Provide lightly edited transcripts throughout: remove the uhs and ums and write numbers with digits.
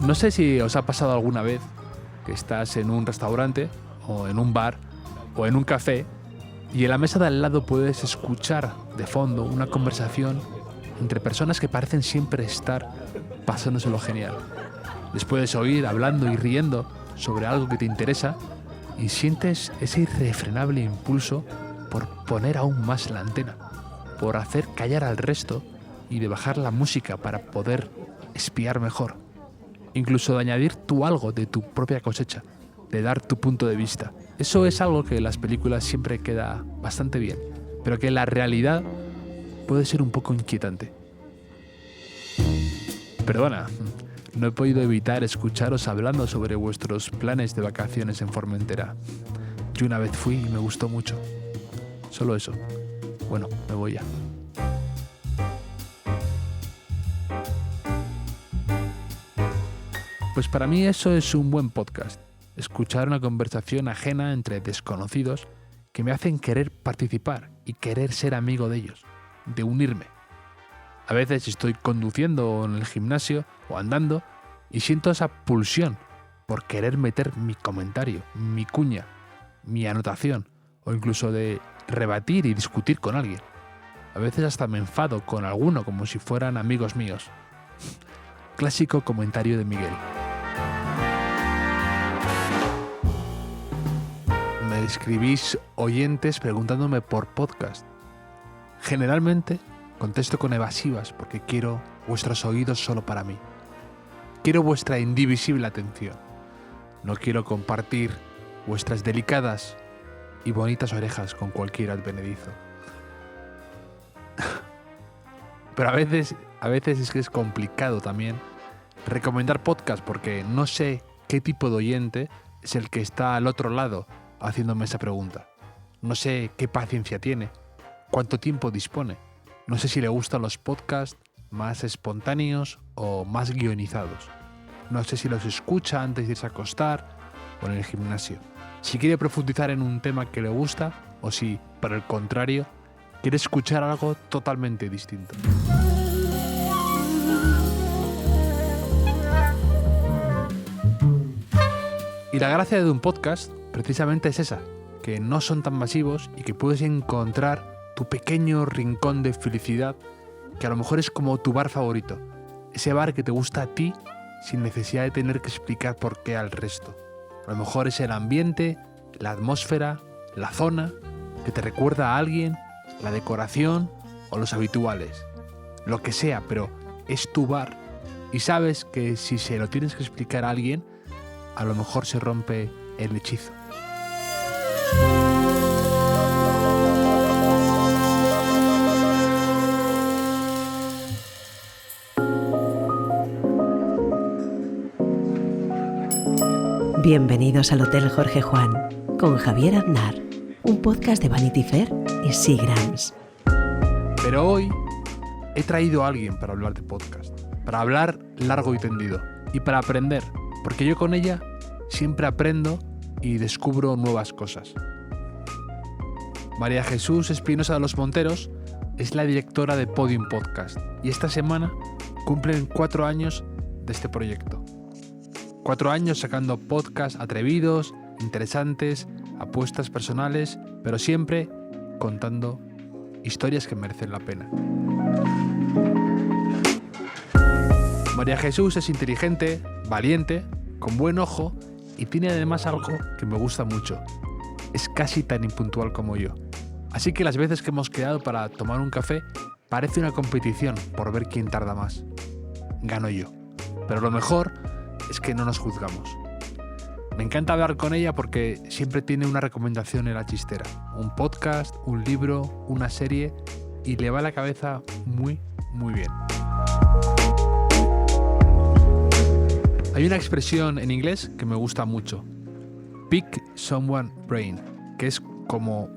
No sé si os ha pasado alguna vez que estás en un restaurante o en un bar o en un café y en la mesa de al lado puedes escuchar de fondo una conversación entre personas que parecen siempre estar pasándoselo genial. Les puedes oír hablando y riendo sobre algo que te interesa y sientes ese irrefrenable impulso por poner aún más la antena, por hacer callar al resto y de bajar la música para poder espiar mejor. Incluso de añadir tú algo de tu propia cosecha, de dar tu punto de vista. Eso es algo que en las películas siempre queda bastante bien, pero que en la realidad puede ser un poco inquietante. Perdona, no he podido evitar escucharos hablando sobre vuestros planes de vacaciones en Formentera. Yo una vez fui y me gustó mucho. Solo eso. Bueno, me voy ya. Pues para mí eso es un buen podcast. Escuchar una conversación ajena entre desconocidos que me hacen querer participar y querer ser amigo de ellos, de unirme. A veces estoy conduciendo en el gimnasio o andando y siento esa pulsión por querer meter mi comentario, mi cuña, mi anotación o incluso de rebatir y discutir con alguien. A veces hasta me enfado con alguno como si fueran amigos míos. Clásico comentario de Miguel. Me escribís oyentes preguntándome por podcast. Generalmente contesto con evasivas porque quiero vuestros oídos solo para mí. Quiero vuestra indivisible atención. No quiero compartir vuestras delicadas y bonitas orejas con cualquier advenedizo. Pero a veces es que es complicado también recomendar podcast porque no sé qué tipo de oyente es el que está al otro lado haciéndome esa pregunta. No sé qué paciencia tiene, cuánto tiempo dispone. No sé si le gustan los podcasts más espontáneos o más guionizados. No sé si los escucha antes de irse a acostar o en el gimnasio. Si quiere profundizar en un tema que le gusta o si, por el contrario, quiere escuchar algo totalmente distinto. Y la gracia de un podcast precisamente es esa, que no son tan masivos y que puedes encontrar tu pequeño rincón de felicidad que a lo mejor es como tu bar favorito, ese bar que te gusta a ti sin necesidad de tener que explicar por qué al resto. A lo mejor es el ambiente, la atmósfera, la zona que te recuerda a alguien, la decoración o los habituales. Lo que sea, pero es tu bar y sabes que si se lo tienes que explicar a alguien, a lo mejor se rompe el hechizo. Bienvenidos al Hotel Jorge Juan con Javier Aznar, un podcast de Vanity Fair y Seagrams. Pero hoy he traído a alguien para hablar de podcast, para hablar largo y tendido y para aprender, porque yo con ella siempre aprendo y descubro nuevas cosas. María Jesús Espinosa de los Monteros es la directora de Podium Podcast y esta semana cumplen 4 años de este proyecto. 4 años sacando podcasts atrevidos, interesantes, apuestas personales, pero siempre contando historias que merecen la pena. María Jesús es inteligente, valiente, con buen ojo y tiene además algo que me gusta mucho. Es casi tan impuntual como yo. Así que las veces que hemos quedado para tomar un café parece una competición por ver quién tarda más. Gano yo. Pero lo mejor es que no nos juzgamos. Me encanta hablar con ella porque siempre tiene una recomendación en la chistera. Un podcast, un libro, una serie y le va la cabeza muy, muy bien. Hay una expresión en inglés que me gusta mucho. Pick someone's brain, que es como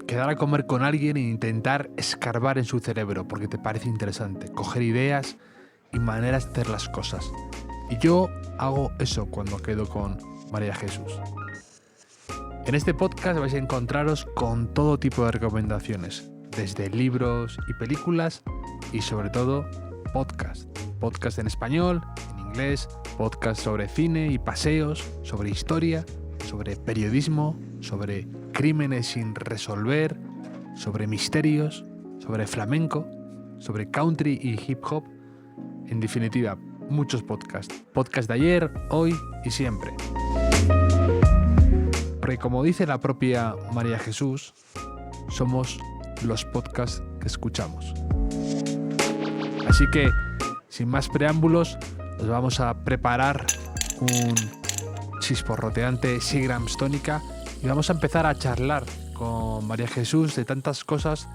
quedar a comer con alguien e intentar escarbar en su cerebro porque te parece interesante, coger ideas y maneras de hacer las cosas. Y yo hago eso cuando quedo con María Jesús. En este podcast vais a encontraros con todo tipo de recomendaciones, desde libros y películas y sobre todo podcast en español, en inglés inglés, podcast sobre cine y paseos, sobre historia, sobre periodismo, sobre crímenes sin resolver, sobre misterios, sobre flamenco, sobre country y hip hop. En definitiva, muchos podcasts. Podcast de ayer, hoy y siempre. Porque como dice la propia María Jesús, somos los podcasts que escuchamos. Así que, sin más preámbulos, nos vamos a preparar un chisporroteante Seagrams tónica y vamos a empezar a charlar con María Jesús de tantas cosas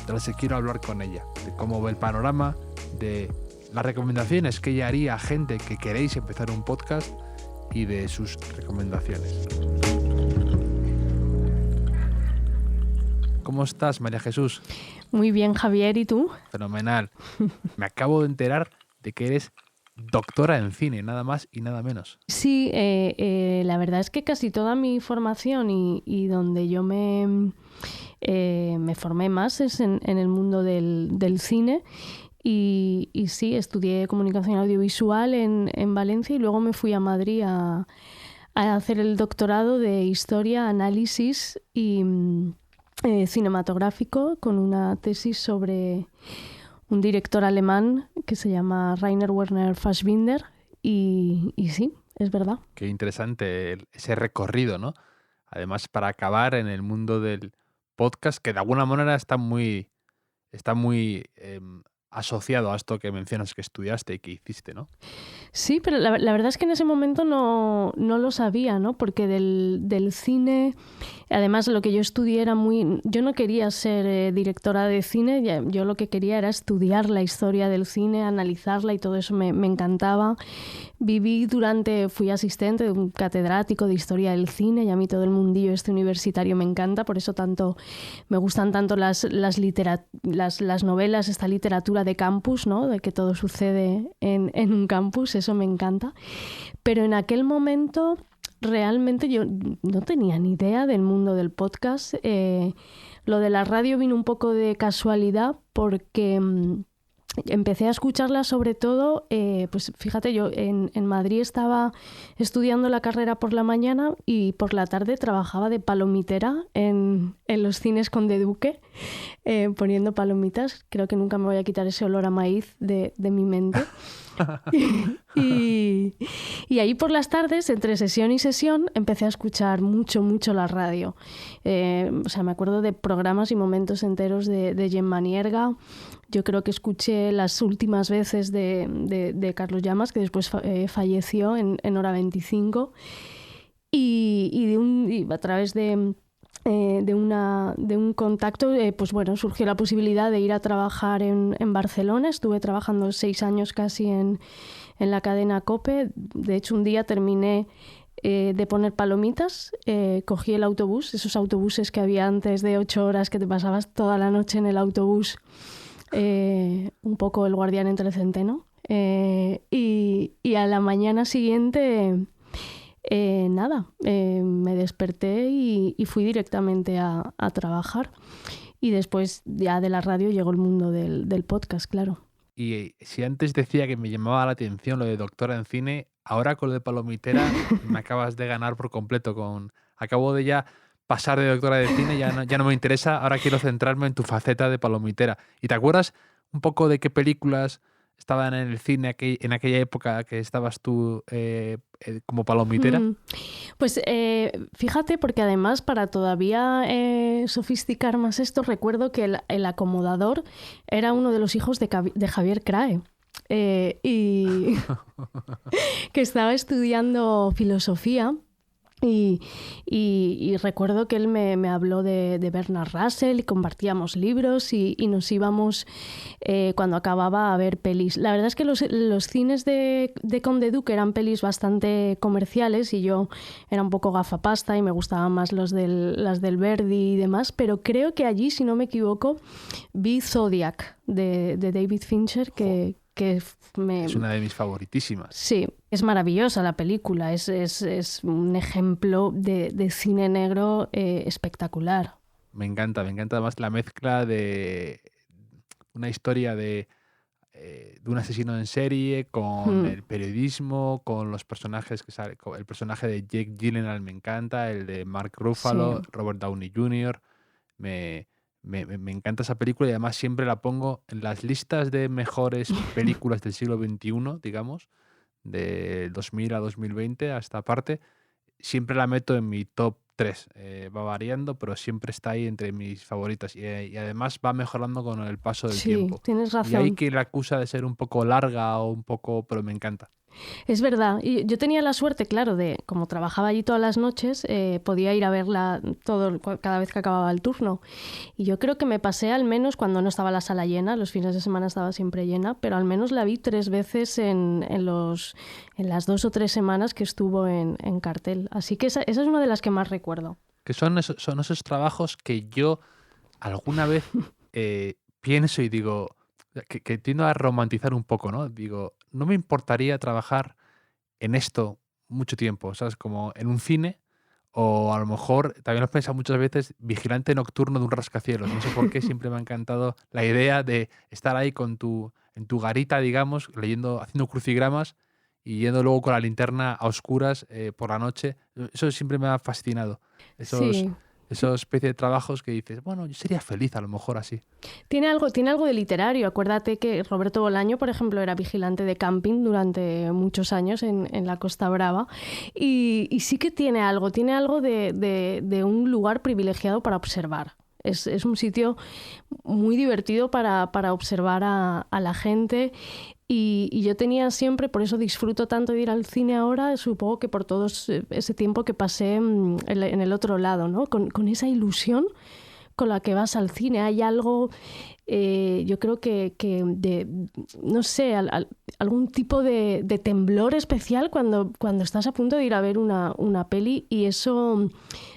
de las que quiero hablar con ella, de cómo ve el panorama, de las recomendaciones que ella haría a gente que queréis empezar un podcast y de sus recomendaciones. ¿Cómo estás, María Jesús? Muy bien, Javier, ¿y tú? Fenomenal. Me acabo de enterar de que eres doctora en cine, nada más y nada menos. Sí, la verdad es que casi toda mi formación y donde yo me formé más es en el mundo del cine. Y sí, estudié comunicación audiovisual en Valencia y luego me fui a Madrid a hacer el doctorado de historia, análisis y cinematográfico con una tesis sobre un director alemán que se llama Rainer Werner Fassbinder y sí, es verdad. Qué interesante ese recorrido, ¿no? Además, para acabar en el mundo del podcast, que de alguna manera está muy asociado a esto que mencionas que estudiaste y que hiciste, ¿no? Sí, pero la verdad es que en ese momento no lo sabía, ¿no? Porque del cine, además lo que yo estudié era yo no quería ser directora de cine, yo lo que quería era estudiar la historia del cine, analizarla y todo eso me encantaba. Fui asistente de un catedrático de historia del cine y a mí todo el mundillo universitario me encanta, por eso me gustan tanto las novelas, esta literatura de campus, ¿no? De que todo sucede en un campus, eso me encanta. Pero en aquel momento realmente yo no tenía ni idea del mundo del podcast. Lo de la radio vino un poco de casualidad porque empecé a escucharla sobre todo, pues fíjate, yo en Madrid estaba estudiando la carrera por la mañana y por la tarde trabajaba de palomitera en los cines Conde Duque, poniendo palomitas. Creo que nunca me voy a quitar ese olor a maíz de mi mente. Y ahí por las tardes, entre sesión y sesión, empecé a escuchar mucho la radio. O sea, me acuerdo de programas y momentos enteros de Gemma Nierga. Yo creo que escuché las últimas veces de Carlos Llamas, que después falleció en Hora 25. Y a través de un contacto, pues bueno, surgió la posibilidad de ir a trabajar en Barcelona. Estuve trabajando 6 años casi en la cadena COPE. De hecho, un día terminé de poner palomitas, cogí el autobús, esos autobuses que había antes de 8 horas que te pasabas toda la noche en el autobús, un poco el guardián entre el centeno. Y a la mañana siguiente... me desperté y fui directamente a trabajar. Y después ya de la radio llegó el mundo del podcast, claro. Y si antes decía que me llamaba la atención lo de doctora en cine, ahora con lo de palomitera me acabas de ganar por completo. Acabo de ya pasar de doctora de cine, ya no me interesa, ahora quiero centrarme en tu faceta de palomitera. ¿Y te acuerdas un poco de qué películas estaban en el cine en aquella época que estabas tú como palomitera? Pues fíjate, porque además para todavía sofisticar más esto, recuerdo que el acomodador era uno de los hijos de Javier Crae. Y que estaba estudiando filosofía. Y recuerdo que él me habló de Bernard Russell y compartíamos libros y nos íbamos cuando acababa a ver pelis. La verdad es que los cines de Conde Duque eran pelis bastante comerciales y yo era un poco gafapasta y me gustaban más las del Verdi y demás, pero creo que allí, si no me equivoco, vi Zodiac de David Fincher, que es una de mis favoritísimas. Sí, es maravillosa la película, es un ejemplo de cine negro espectacular. Me encanta además la mezcla de una historia de de un asesino en serie, con Mm, el periodismo, con los personajes que sale. El personaje de Jake Gyllenhaal me encanta, el de Mark sí. Ruffalo, Robert Downey Jr. Me, me encanta esa película y además siempre la pongo en las listas de mejores películas del siglo XXI, digamos, de 2000 a 2020 a esta parte. Siempre la meto en mi top 3. Va variando, pero siempre está ahí entre mis favoritas. Y además va mejorando con el paso del Sí, tiempo. tienes Y hay razón. quien la acusa de ser un poco larga o un poco, pero me encanta. Es verdad. Y yo tenía la suerte, claro, de como trabajaba allí todas las noches, podía ir a verla cada vez que acababa el turno. Y yo creo que me pasé al menos cuando no estaba la sala llena, los fines de semana estaba siempre llena, pero al menos la vi 3 veces en las 2 o 3 semanas que estuvo en cartel. Así que esa es una de las que más recuerdo. Que son esos trabajos que yo alguna vez pienso y digo, que tiendo a romantizar un poco, ¿no? Digo, no me importaría trabajar en esto mucho tiempo, ¿sabes? Como en un cine o a lo mejor, también lo he pensado muchas veces, vigilante nocturno de un rascacielos. No sé por qué siempre me ha encantado la idea de estar ahí en tu garita, digamos, leyendo, haciendo crucigramas y yendo luego con la linterna a oscuras por la noche. Eso siempre me ha fascinado. Esos, Sí. esos especie de trabajos que dices, bueno, yo sería feliz a lo mejor así. Tiene algo de literario. Acuérdate que Roberto Bolaño, por ejemplo, era vigilante de camping durante muchos años en la Costa Brava. Y sí que tiene algo de un lugar privilegiado para observar. Es un sitio muy divertido para observar a la gente. Y yo tenía siempre, por eso disfruto tanto de ir al cine ahora, supongo que por todo ese tiempo que pasé en el otro lado, ¿no? Con esa ilusión con la que vas al cine. Hay algo, yo creo que de, no sé, algún tipo de temblor especial cuando estás a punto de ir a ver una peli, y eso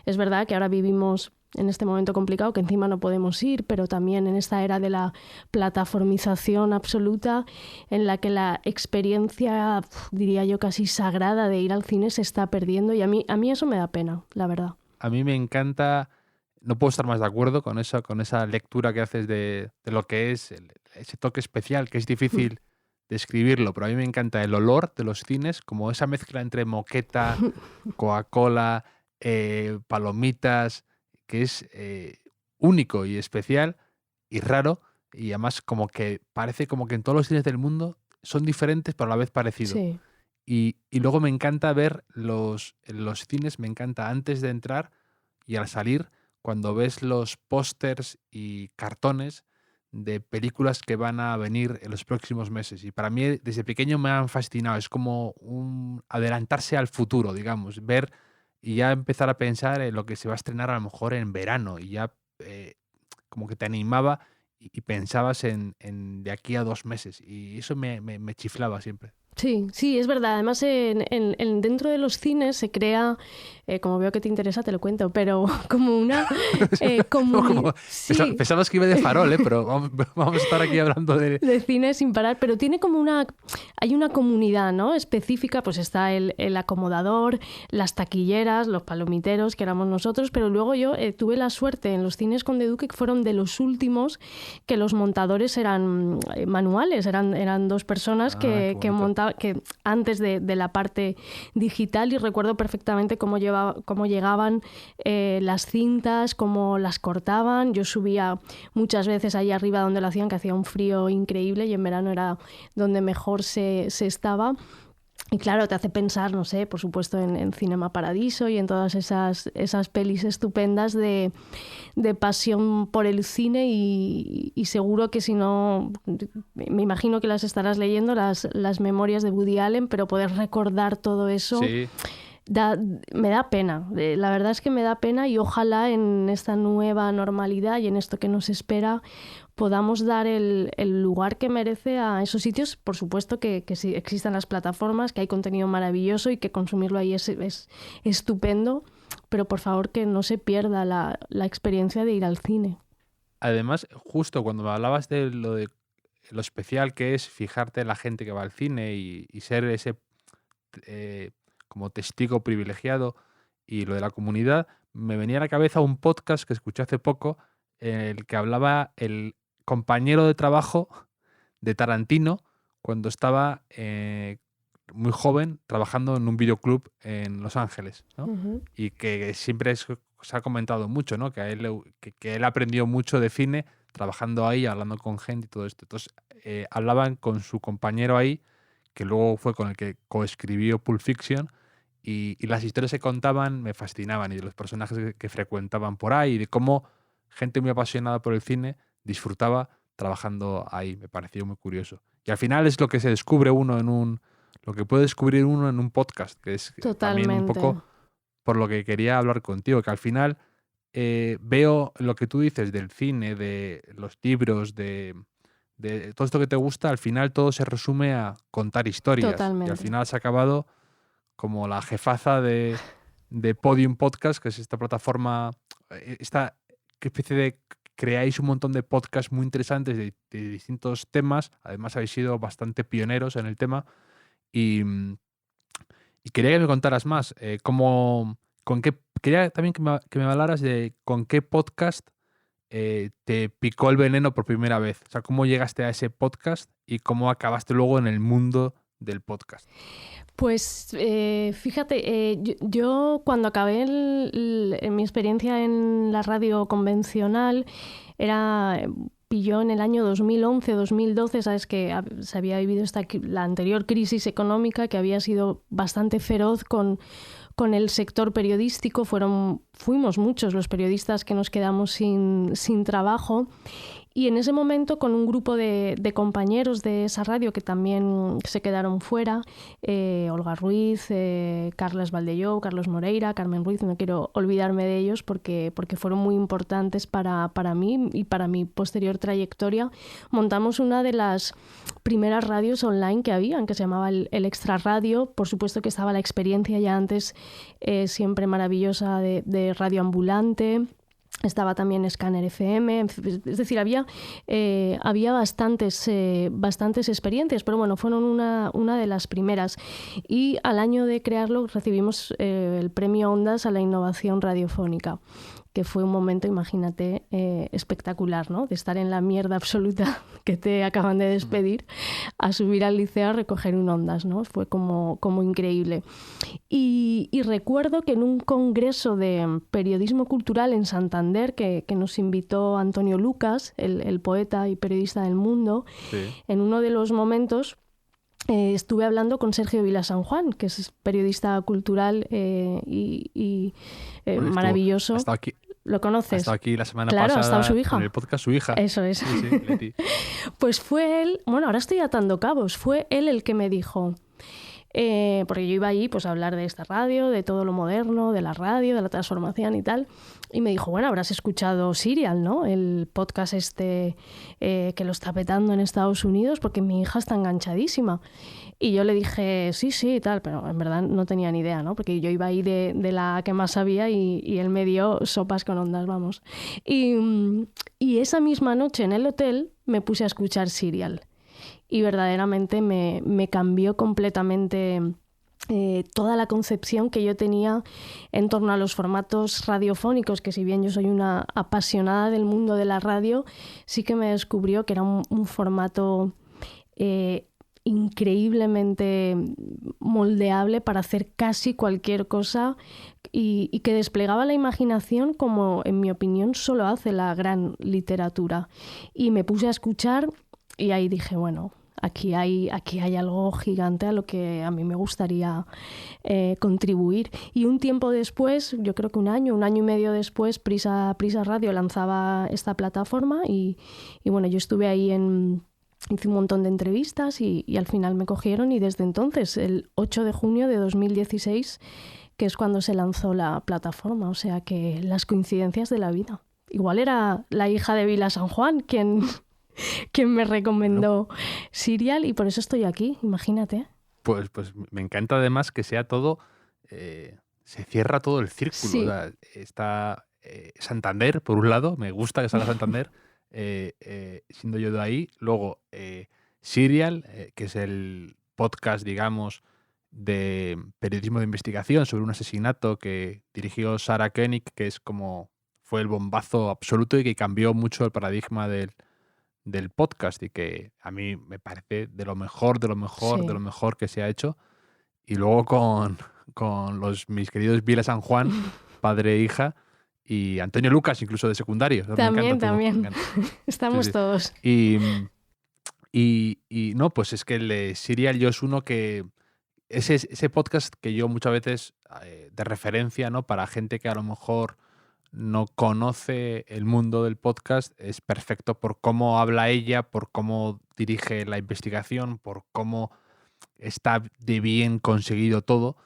es verdad que ahora vivimos en este momento complicado, que encima no podemos ir, pero también en esta era de la plataformización absoluta, en la que la experiencia, diría yo, casi sagrada de ir al cine se está perdiendo, y a mí eso me da pena, la verdad. A mí me encanta, no puedo estar más de acuerdo con esa lectura que haces de lo que es ese toque especial, que es difícil describirlo, pero a mí me encanta el olor de los cines, como esa mezcla entre moqueta, Coca-Cola, palomitas, que es único y especial y raro, y además como que parece como que en todos los cines del mundo son diferentes, pero a la vez parecido. Sí. Y luego me encanta ver en los cines, me encanta antes de entrar y al salir, cuando ves los pósters y cartones de películas que van a venir en los próximos meses. Y para mí, desde pequeño me han fascinado. Es como un adelantarse al futuro, digamos. Ver y ya empezar a pensar en lo que se va a estrenar a lo mejor en verano. Y ya como que te animaba y pensabas en de aquí a 2 meses. Y eso me chiflaba siempre. Sí, sí, es verdad. Además, dentro de los cines se crea, como veo que te interesa, te lo cuento, pero como una Como, sí, pensabas que iba de farol, pero vamos a estar aquí hablando de... de cine sin parar, pero tiene como hay una comunidad, ¿no? Específica, pues está el acomodador, las taquilleras, los palomiteros, que éramos nosotros, pero luego yo tuve la suerte en los cines Conde Duque, que fueron de los últimos que los montadores eran manuales, eran dos personas Qué que bonito. montaban, que antes de la parte digital, y recuerdo perfectamente cómo llegaban las cintas, cómo las cortaban. Yo subía muchas veces ahí arriba donde lo hacían, que hacía un frío increíble, y en verano era donde mejor se estaba. Y claro, te hace pensar, no sé, por supuesto en Cinema Paradiso y en todas esas pelis estupendas de pasión por el cine, y seguro que si no, me imagino que las estarás leyendo, las memorias de Woody Allen, pero poder recordar todo eso Sí, me da pena. La verdad es que me da pena, y ojalá en esta nueva normalidad y en esto que nos espera podamos dar el lugar que merece a esos sitios. Por supuesto que sí existan las plataformas, que hay contenido maravilloso y que consumirlo ahí es estupendo, pero por favor que no se pierda la experiencia de ir al cine. además, justo cuando me hablabas de lo especial que es fijarte en la gente que va al cine y ser ese eh, como testigo privilegiado y lo de la comunidad, me venía a la cabeza un podcast que escuché hace poco en el que hablaba el compañero de trabajo de Tarantino cuando estaba muy joven trabajando en un videoclub en Los Ángeles, ¿no? Ujú. Y que siempre se ha comentado mucho, ¿no? Que a él, que él aprendió mucho de cine trabajando ahí, hablando con gente y todo esto. Entonces, hablaban con su compañero ahí, que luego fue con el que coescribió Pulp Fiction, y las historias que contaban me fascinaban, y de los personajes que frecuentaban por ahí, y de cómo gente muy apasionada por el cine disfrutaba trabajando ahí. Me pareció muy curioso. Y al final es lo que se descubre uno lo que puede descubrir uno en un podcast, que es también un Totalmente. poco por lo que quería hablar contigo, que al final veo lo que tú dices del cine, de los libros, de todo esto que te gusta, al final todo se resume a contar historias. Y al Totalmente. final se ha acabado como la jefaza de Podium Podcast, que es esta plataforma, esta especie de... Creáis un montón de podcasts muy interesantes de distintos temas. Además habéis sido bastante pioneros en el tema. Y quería que me contaras más. Quería también que me hablaras de con qué podcast te picó el veneno por primera vez. O sea, cómo llegaste a ese podcast y cómo acabaste luego en el mundo del podcast. Pues fíjate, yo cuando acabé mi experiencia en la radio convencional, pilló en el año 2011, 2012, sabes que se había vivido la anterior crisis económica que había sido bastante feroz con el sector periodístico. Fuimos muchos los periodistas que nos quedamos sin trabajo. Y en ese momento, con un grupo de compañeros de esa radio que también se quedaron fuera, Olga Ruiz, Carles Valdelló, Carlos Moreira, Carmen Ruiz, no quiero olvidarme de ellos porque fueron muy importantes para mí y para mi posterior trayectoria, montamos una de las primeras radios online que había, que se llamaba el Extra Radio. Por supuesto que estaba la experiencia ya antes siempre maravillosa de Radio Ambulante. Estaba también Scanner FM, es decir, había bastantes experiencias, pero bueno, fueron una de las primeras. Y al año de crearlo recibimos el premio Ondas a la innovación radiofónica, que fue un momento, imagínate, espectacular, ¿no? De estar en la mierda absoluta que te acaban de despedir a subir al liceo a recoger un Ondas, ¿no? Fue como increíble. Y recuerdo que en un congreso de periodismo cultural en Santander, que nos invitó Antonio Lucas, el poeta y periodista del Mundo, sí, en uno de los momentos estuve hablando con Sergio Vila San Juan, que es periodista cultural y maravilloso. Hasta aquí. ¿Lo conoces? Ha estado aquí la semana pasada. Claro, ha estado su hija. En el podcast su hija. Eso es. Sí, Leti. Pues fue él, bueno, ahora estoy atando cabos, fue él el que me dijo, porque yo iba allí pues, a hablar de esta radio, de todo lo moderno, de la radio, de la transformación y tal, y me dijo, bueno, habrás escuchado Serial, ¿no? El podcast que lo está petando en Estados Unidos, porque mi hija está enganchadísima. Y yo le dije, sí, y tal, pero en verdad no tenía ni idea, ¿no? Porque yo iba ahí de la que más sabía y él me dio sopas con ondas, vamos. Y esa misma noche en el hotel me puse a escuchar Serial. Y verdaderamente me cambió completamente toda la concepción que yo tenía en torno a los formatos radiofónicos, que si bien yo soy una apasionada del mundo de la radio, sí que me descubrió que era un formato increíblemente moldeable para hacer casi cualquier cosa y que desplegaba la imaginación como, en mi opinión, solo hace la gran literatura. Y me puse a escuchar y ahí dije, bueno, aquí hay algo gigante a lo que a mí me gustaría contribuir. Y un tiempo después, yo creo que un año y medio después, Prisa Radio lanzaba esta plataforma y bueno, yo estuve ahí hice un montón de entrevistas y al final me cogieron, y desde entonces, el 8 de junio de 2016, que es cuando se lanzó la plataforma. O sea que las coincidencias de la vida. Igual era la hija de Vila San Juan quien me recomendó Serial, y por eso estoy aquí, imagínate. Pues me encanta además que sea todo, se cierra todo el círculo. Sí. O sea, está Santander, por un lado, me gusta que salga Santander, siendo yo de ahí. Luego Serial, que es el podcast, digamos, de periodismo de investigación sobre un asesinato que dirigió Sarah Koenig, que es fue el bombazo absoluto y que cambió mucho el paradigma del del podcast y que a mí me parece de lo mejor, de lo mejor, Sí. de lo mejor que se ha hecho. Y luego con mis queridos Vila San Juan, padre e hija, y Antonio Lucas, incluso de secundario. Me También, encanta todo. también. Me encanta. Estamos Sí. todos. Y no, pues es que el de Serial yo es uno que... Ese podcast que yo muchas veces de referencia, ¿no? Para gente que a lo mejor no conoce el mundo del podcast, es perfecto por cómo habla ella, por cómo dirige la investigación, por cómo está de bien conseguido todo.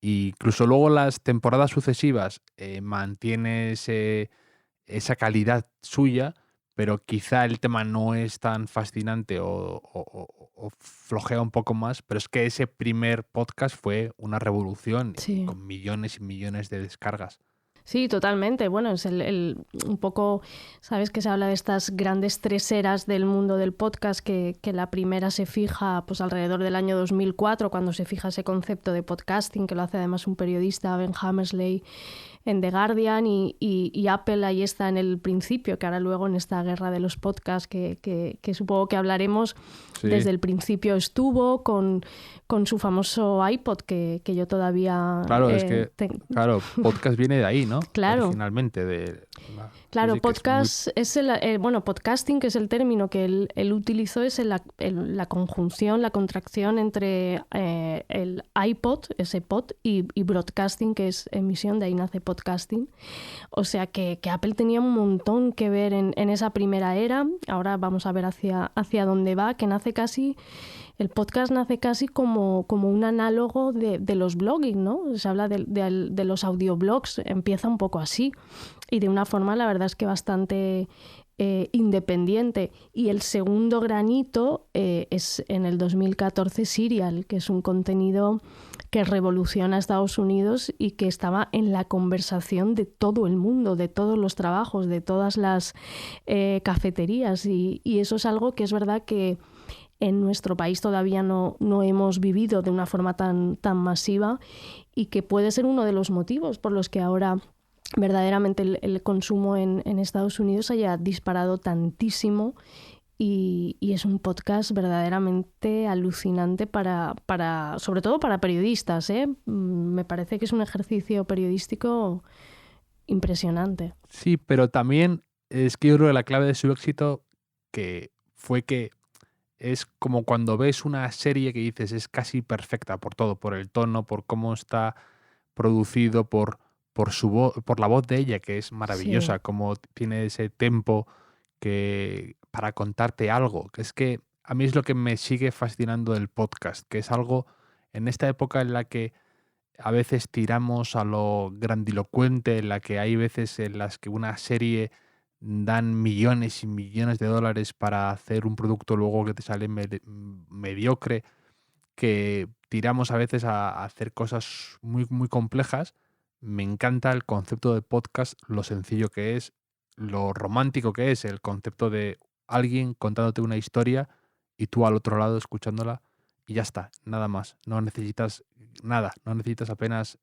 E incluso luego las temporadas sucesivas mantiene esa calidad suya, pero quizá el tema no es tan fascinante o flojea un poco más, pero es que ese primer podcast fue una revolución Sí. con millones y millones de descargas. Sí, totalmente. Bueno, es un poco, sabes que se habla de estas grandes 3 eras del mundo del podcast, que la primera se fija pues alrededor del año 2004, cuando se fija ese concepto de podcasting, que lo hace además un periodista, Ben Hammersley, en The Guardian, y Apple ahí está en el principio, que ahora luego en esta guerra de los podcasts que supongo que hablaremos, Sí. desde el principio estuvo con su famoso iPod, que yo todavía... Claro, es que claro, podcast viene de ahí, ¿no? Claro. Originalmente. Claro, sí, que podcast es podcasting, que es el término que él utilizó, es la conjunción, la contracción entre el iPod, ese pod, y broadcasting, que es emisión, de ahí nace podcasting. O sea que Apple tenía un montón que ver en esa primera era. Ahora vamos a ver hacia dónde va, que el podcast nace casi como un análogo de los blogging, ¿no? Se habla de los audioblogs, empieza un poco así, y de una forma, la verdad es que bastante independiente. Y el segundo granito es en el 2014 Serial, que es un contenido que revoluciona a Estados Unidos y que estaba en la conversación de todo el mundo, de todos los trabajos, de todas las cafeterías. Y eso es algo que es verdad que en nuestro país todavía no hemos vivido de una forma tan masiva, y que puede ser uno de los motivos por los que ahora verdaderamente el consumo en Estados Unidos haya disparado tantísimo, y es un podcast verdaderamente alucinante sobre todo para periodistas, ¿eh? Me parece que es un ejercicio periodístico impresionante. Sí, pero también es que yo creo que la clave de su éxito fue que es como cuando ves una serie que dices es casi perfecta por todo, por el tono, por cómo está producido, por la voz de ella, que es maravillosa, Sí. como tiene ese tempo para contarte algo. Es que a mí es lo que me sigue fascinando del podcast, que es algo en esta época en la que a veces tiramos a lo grandilocuente, en la que hay veces en las que una serie dan millones y millones de dólares para hacer un producto luego que te sale mediocre, que tiramos a veces a hacer cosas muy, muy complejas. Me encanta el concepto de podcast, lo sencillo que es, lo romántico que es, el concepto de alguien contándote una historia y tú al otro lado escuchándola, y ya está, nada más. No necesitas nada, no necesitas apenas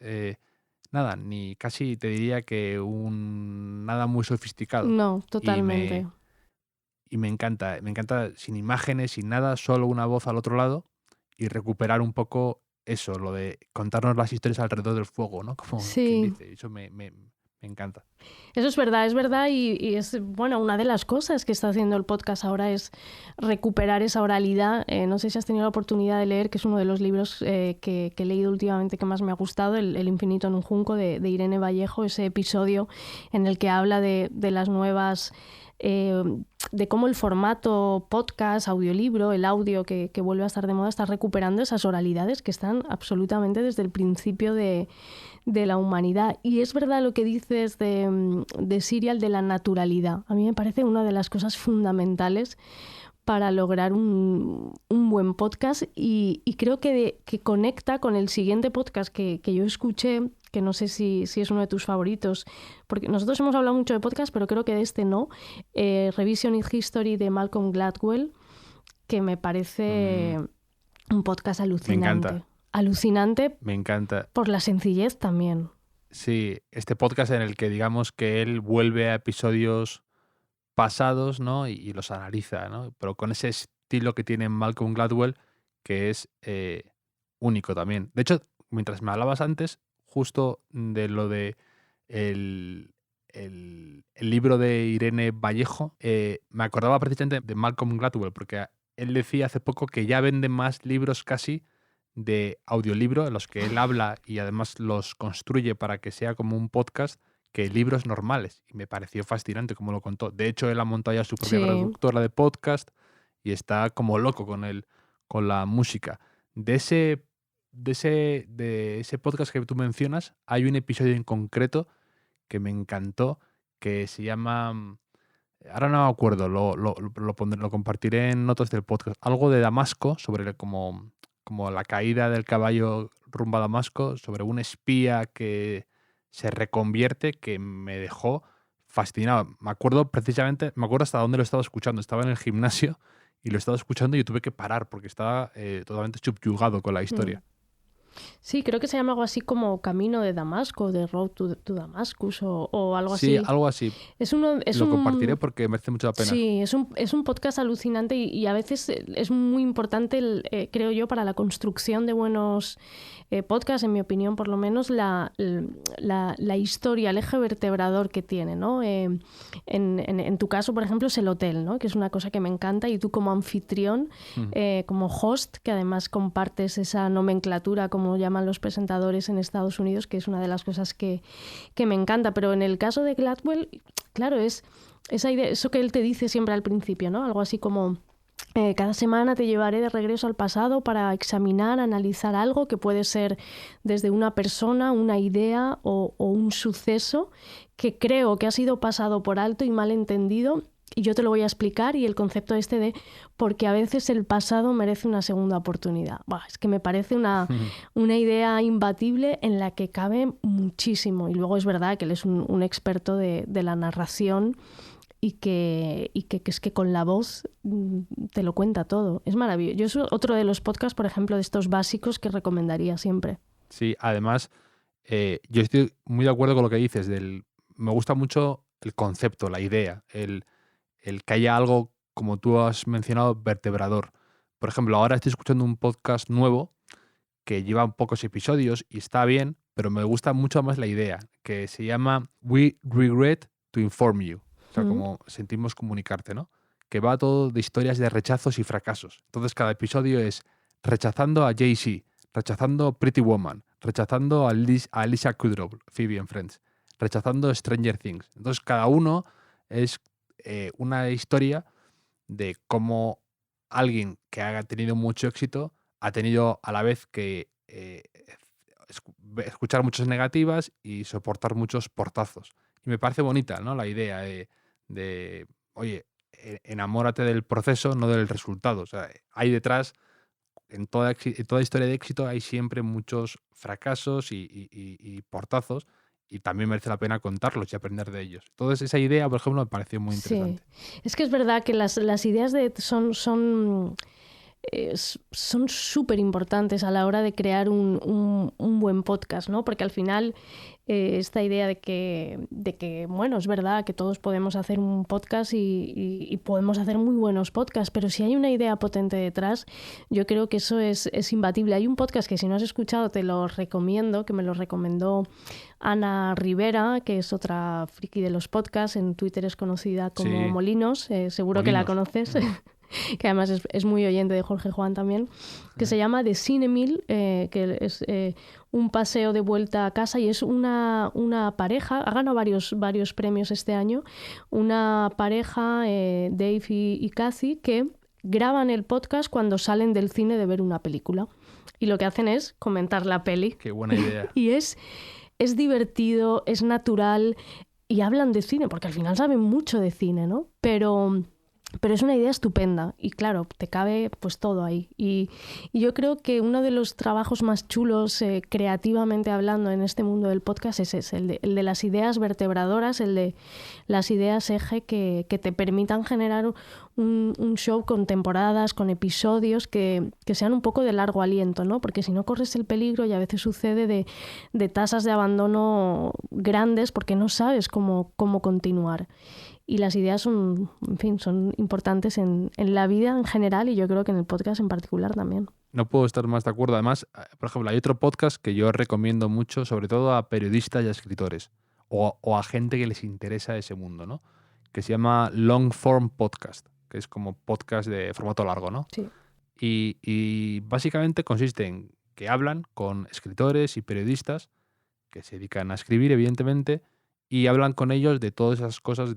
nada, ni casi te diría que nada muy sofisticado. No, totalmente. Y me encanta sin imágenes, sin nada, solo una voz al otro lado, y recuperar un poco eso, lo de contarnos las historias alrededor del fuego, ¿no? Como Sí. quien dice, eso me encanta. Eso es verdad, y es, bueno, una de las cosas que está haciendo el podcast ahora es recuperar esa oralidad. No sé si has tenido la oportunidad de leer, que es uno de los libros que he leído últimamente que más me ha gustado, El infinito en un junco, de Irene Vallejo, ese episodio en el que habla de las nuevas... de cómo el formato podcast, audiolibro, el audio que vuelve a estar de moda, está recuperando esas oralidades que están absolutamente desde el principio de la humanidad. Y es verdad lo que dices de Serial, de la naturalidad. A mí me parece una de las cosas fundamentales para lograr un buen podcast, y creo que conecta con el siguiente podcast que yo escuché, que no sé si es uno de tus favoritos, porque nosotros hemos hablado mucho de podcast, pero creo que de este no, Revisionist History de Malcolm Gladwell, que me parece un podcast alucinante. Me encanta. Alucinante. Me encanta. Por la sencillez también. Sí, este podcast en el que digamos que él vuelve a episodios pasados, ¿no? Y los analiza, ¿no? Pero con ese estilo que tiene Malcolm Gladwell, que es único también. De hecho, mientras me hablabas antes, justo de lo de el libro de Irene Vallejo, me acordaba precisamente de Malcolm Gladwell, porque él decía hace poco que ya vende más libros casi de audiolibro en los que él habla y además los construye para que sea como un podcast, que libros normales. Y me pareció fascinante como lo contó. De hecho, él ha montado ya su propia Sí. productora de podcast y está como loco con la música. De ese podcast que tú mencionas, hay un episodio en concreto que me encantó, que se llama... Ahora no me acuerdo, lo compartiré en notas del podcast. Algo de Damasco, sobre como la caída del caballo rumbo a Damasco, sobre un espía que se reconvierte, que me dejó fascinado. Me acuerdo hasta dónde lo estaba escuchando. Estaba en el gimnasio y lo estaba escuchando y yo tuve que parar porque estaba totalmente subyugado con la historia. Sí, creo que se llama algo así como Camino de Damasco, de Road to Damascus o algo Sí, así. algo así. Lo compartiré porque merece mucho la pena. Sí, es un podcast alucinante y a veces es muy importante, creo yo, para la construcción de buenos podcasts, en mi opinión por lo menos, la historia, el eje vertebrador que tiene, ¿no? En tu caso, por ejemplo, es el hotel, ¿no? Que es una cosa que me encanta, y tú como anfitrión, como host, que además compartes esa nomenclatura, como llaman los presentadores en Estados Unidos, que es una de las cosas que me encanta. Pero en el caso de Gladwell, claro, es esa idea, eso que él te dice siempre al principio, ¿no? Algo así como... cada semana te llevaré de regreso al pasado para examinar, analizar algo que puede ser desde una persona, una idea o un suceso que creo que ha sido pasado por alto y mal entendido, y yo te lo voy a explicar, y el concepto de porque a veces el pasado merece una segunda oportunidad. Bah, es que me parece una idea imbatible en la que cabe muchísimo. Y luego es verdad que él es un experto de la narración, y que es que con la voz te lo cuenta todo. Es maravilloso. Yo es otro de los podcasts, por ejemplo, de estos básicos que recomendaría siempre. Sí, además, yo estoy muy de acuerdo con lo que dices. Me gusta mucho el concepto, la idea, el que haya algo, como tú has mencionado, vertebrador. Por ejemplo, ahora estoy escuchando un podcast nuevo que lleva pocos episodios y está bien, pero me gusta mucho más la idea, que se llama We Regret to Inform You. O sea, como sentimos comunicarte, ¿no? Que va todo de historias de rechazos y fracasos. Entonces, cada episodio es rechazando a Jay-Z, rechazando a Pretty Woman, rechazando a Alicia Kudrow, Phoebe en Friends, rechazando Stranger Things. Entonces, cada uno es una historia de cómo alguien que haya tenido mucho éxito ha tenido a la vez que escuchar muchas negativas y soportar muchos portazos. Y me parece bonita, ¿no? La idea de oye, enamórate del proceso, no del resultado. O sea, hay detrás, en toda historia de éxito, hay siempre muchos fracasos y portazos, y también merece la pena contarlos y aprender de ellos. Entonces, esa idea, por ejemplo, me pareció muy interesante. Sí. Es que es verdad que las ideas son súper importantes a la hora de crear un buen podcast, ¿no? Porque al final esta idea de que, bueno, es verdad que todos podemos hacer un podcast y podemos hacer muy buenos podcasts, pero si hay una idea potente detrás, yo creo que eso es imbatible. Hay un podcast que, si no has escuchado, te lo recomiendo, que me lo recomendó Ana Rivera, que es otra friki de los podcasts. En Twitter es conocida como Molinos, seguro que la conoces. Que además es muy oyente de Jorge Juan también, que se llama The Cinemil, que es un paseo de vuelta a casa, y es una pareja, ha ganado varios premios este año, una pareja, Dave y Kathy, que graban el podcast cuando salen del cine de ver una película, y lo que hacen es comentar la peli. Qué buena idea. Y es divertido, es natural, y hablan de cine, porque al final saben mucho de cine, ¿no? Pero es una idea estupenda, y claro, te cabe pues todo ahí. Y yo creo que uno de los trabajos más chulos, creativamente hablando, en este mundo del podcast es ese, el de las ideas vertebradoras, el de las ideas eje que te permitan generar un show con temporadas, con episodios que sean un poco de largo aliento, ¿no? Porque si no, corres el peligro, y a veces sucede, de tasas de abandono grandes porque no sabes cómo continuar. y las ideas son, en fin, son importantes en la vida en general y yo creo que en el podcast en particular también. No puedo estar más de acuerdo. Además, por ejemplo, hay otro podcast que yo recomiendo mucho, sobre todo a periodistas y a escritores, o a gente que les interesa ese mundo, ¿no? Que se llama Long Form Podcast, que es como podcast de formato largo, ¿no? Sí. Y básicamente consiste en que hablan con escritores y periodistas que se dedican a escribir, evidentemente, y hablan con ellos de todas esas cosas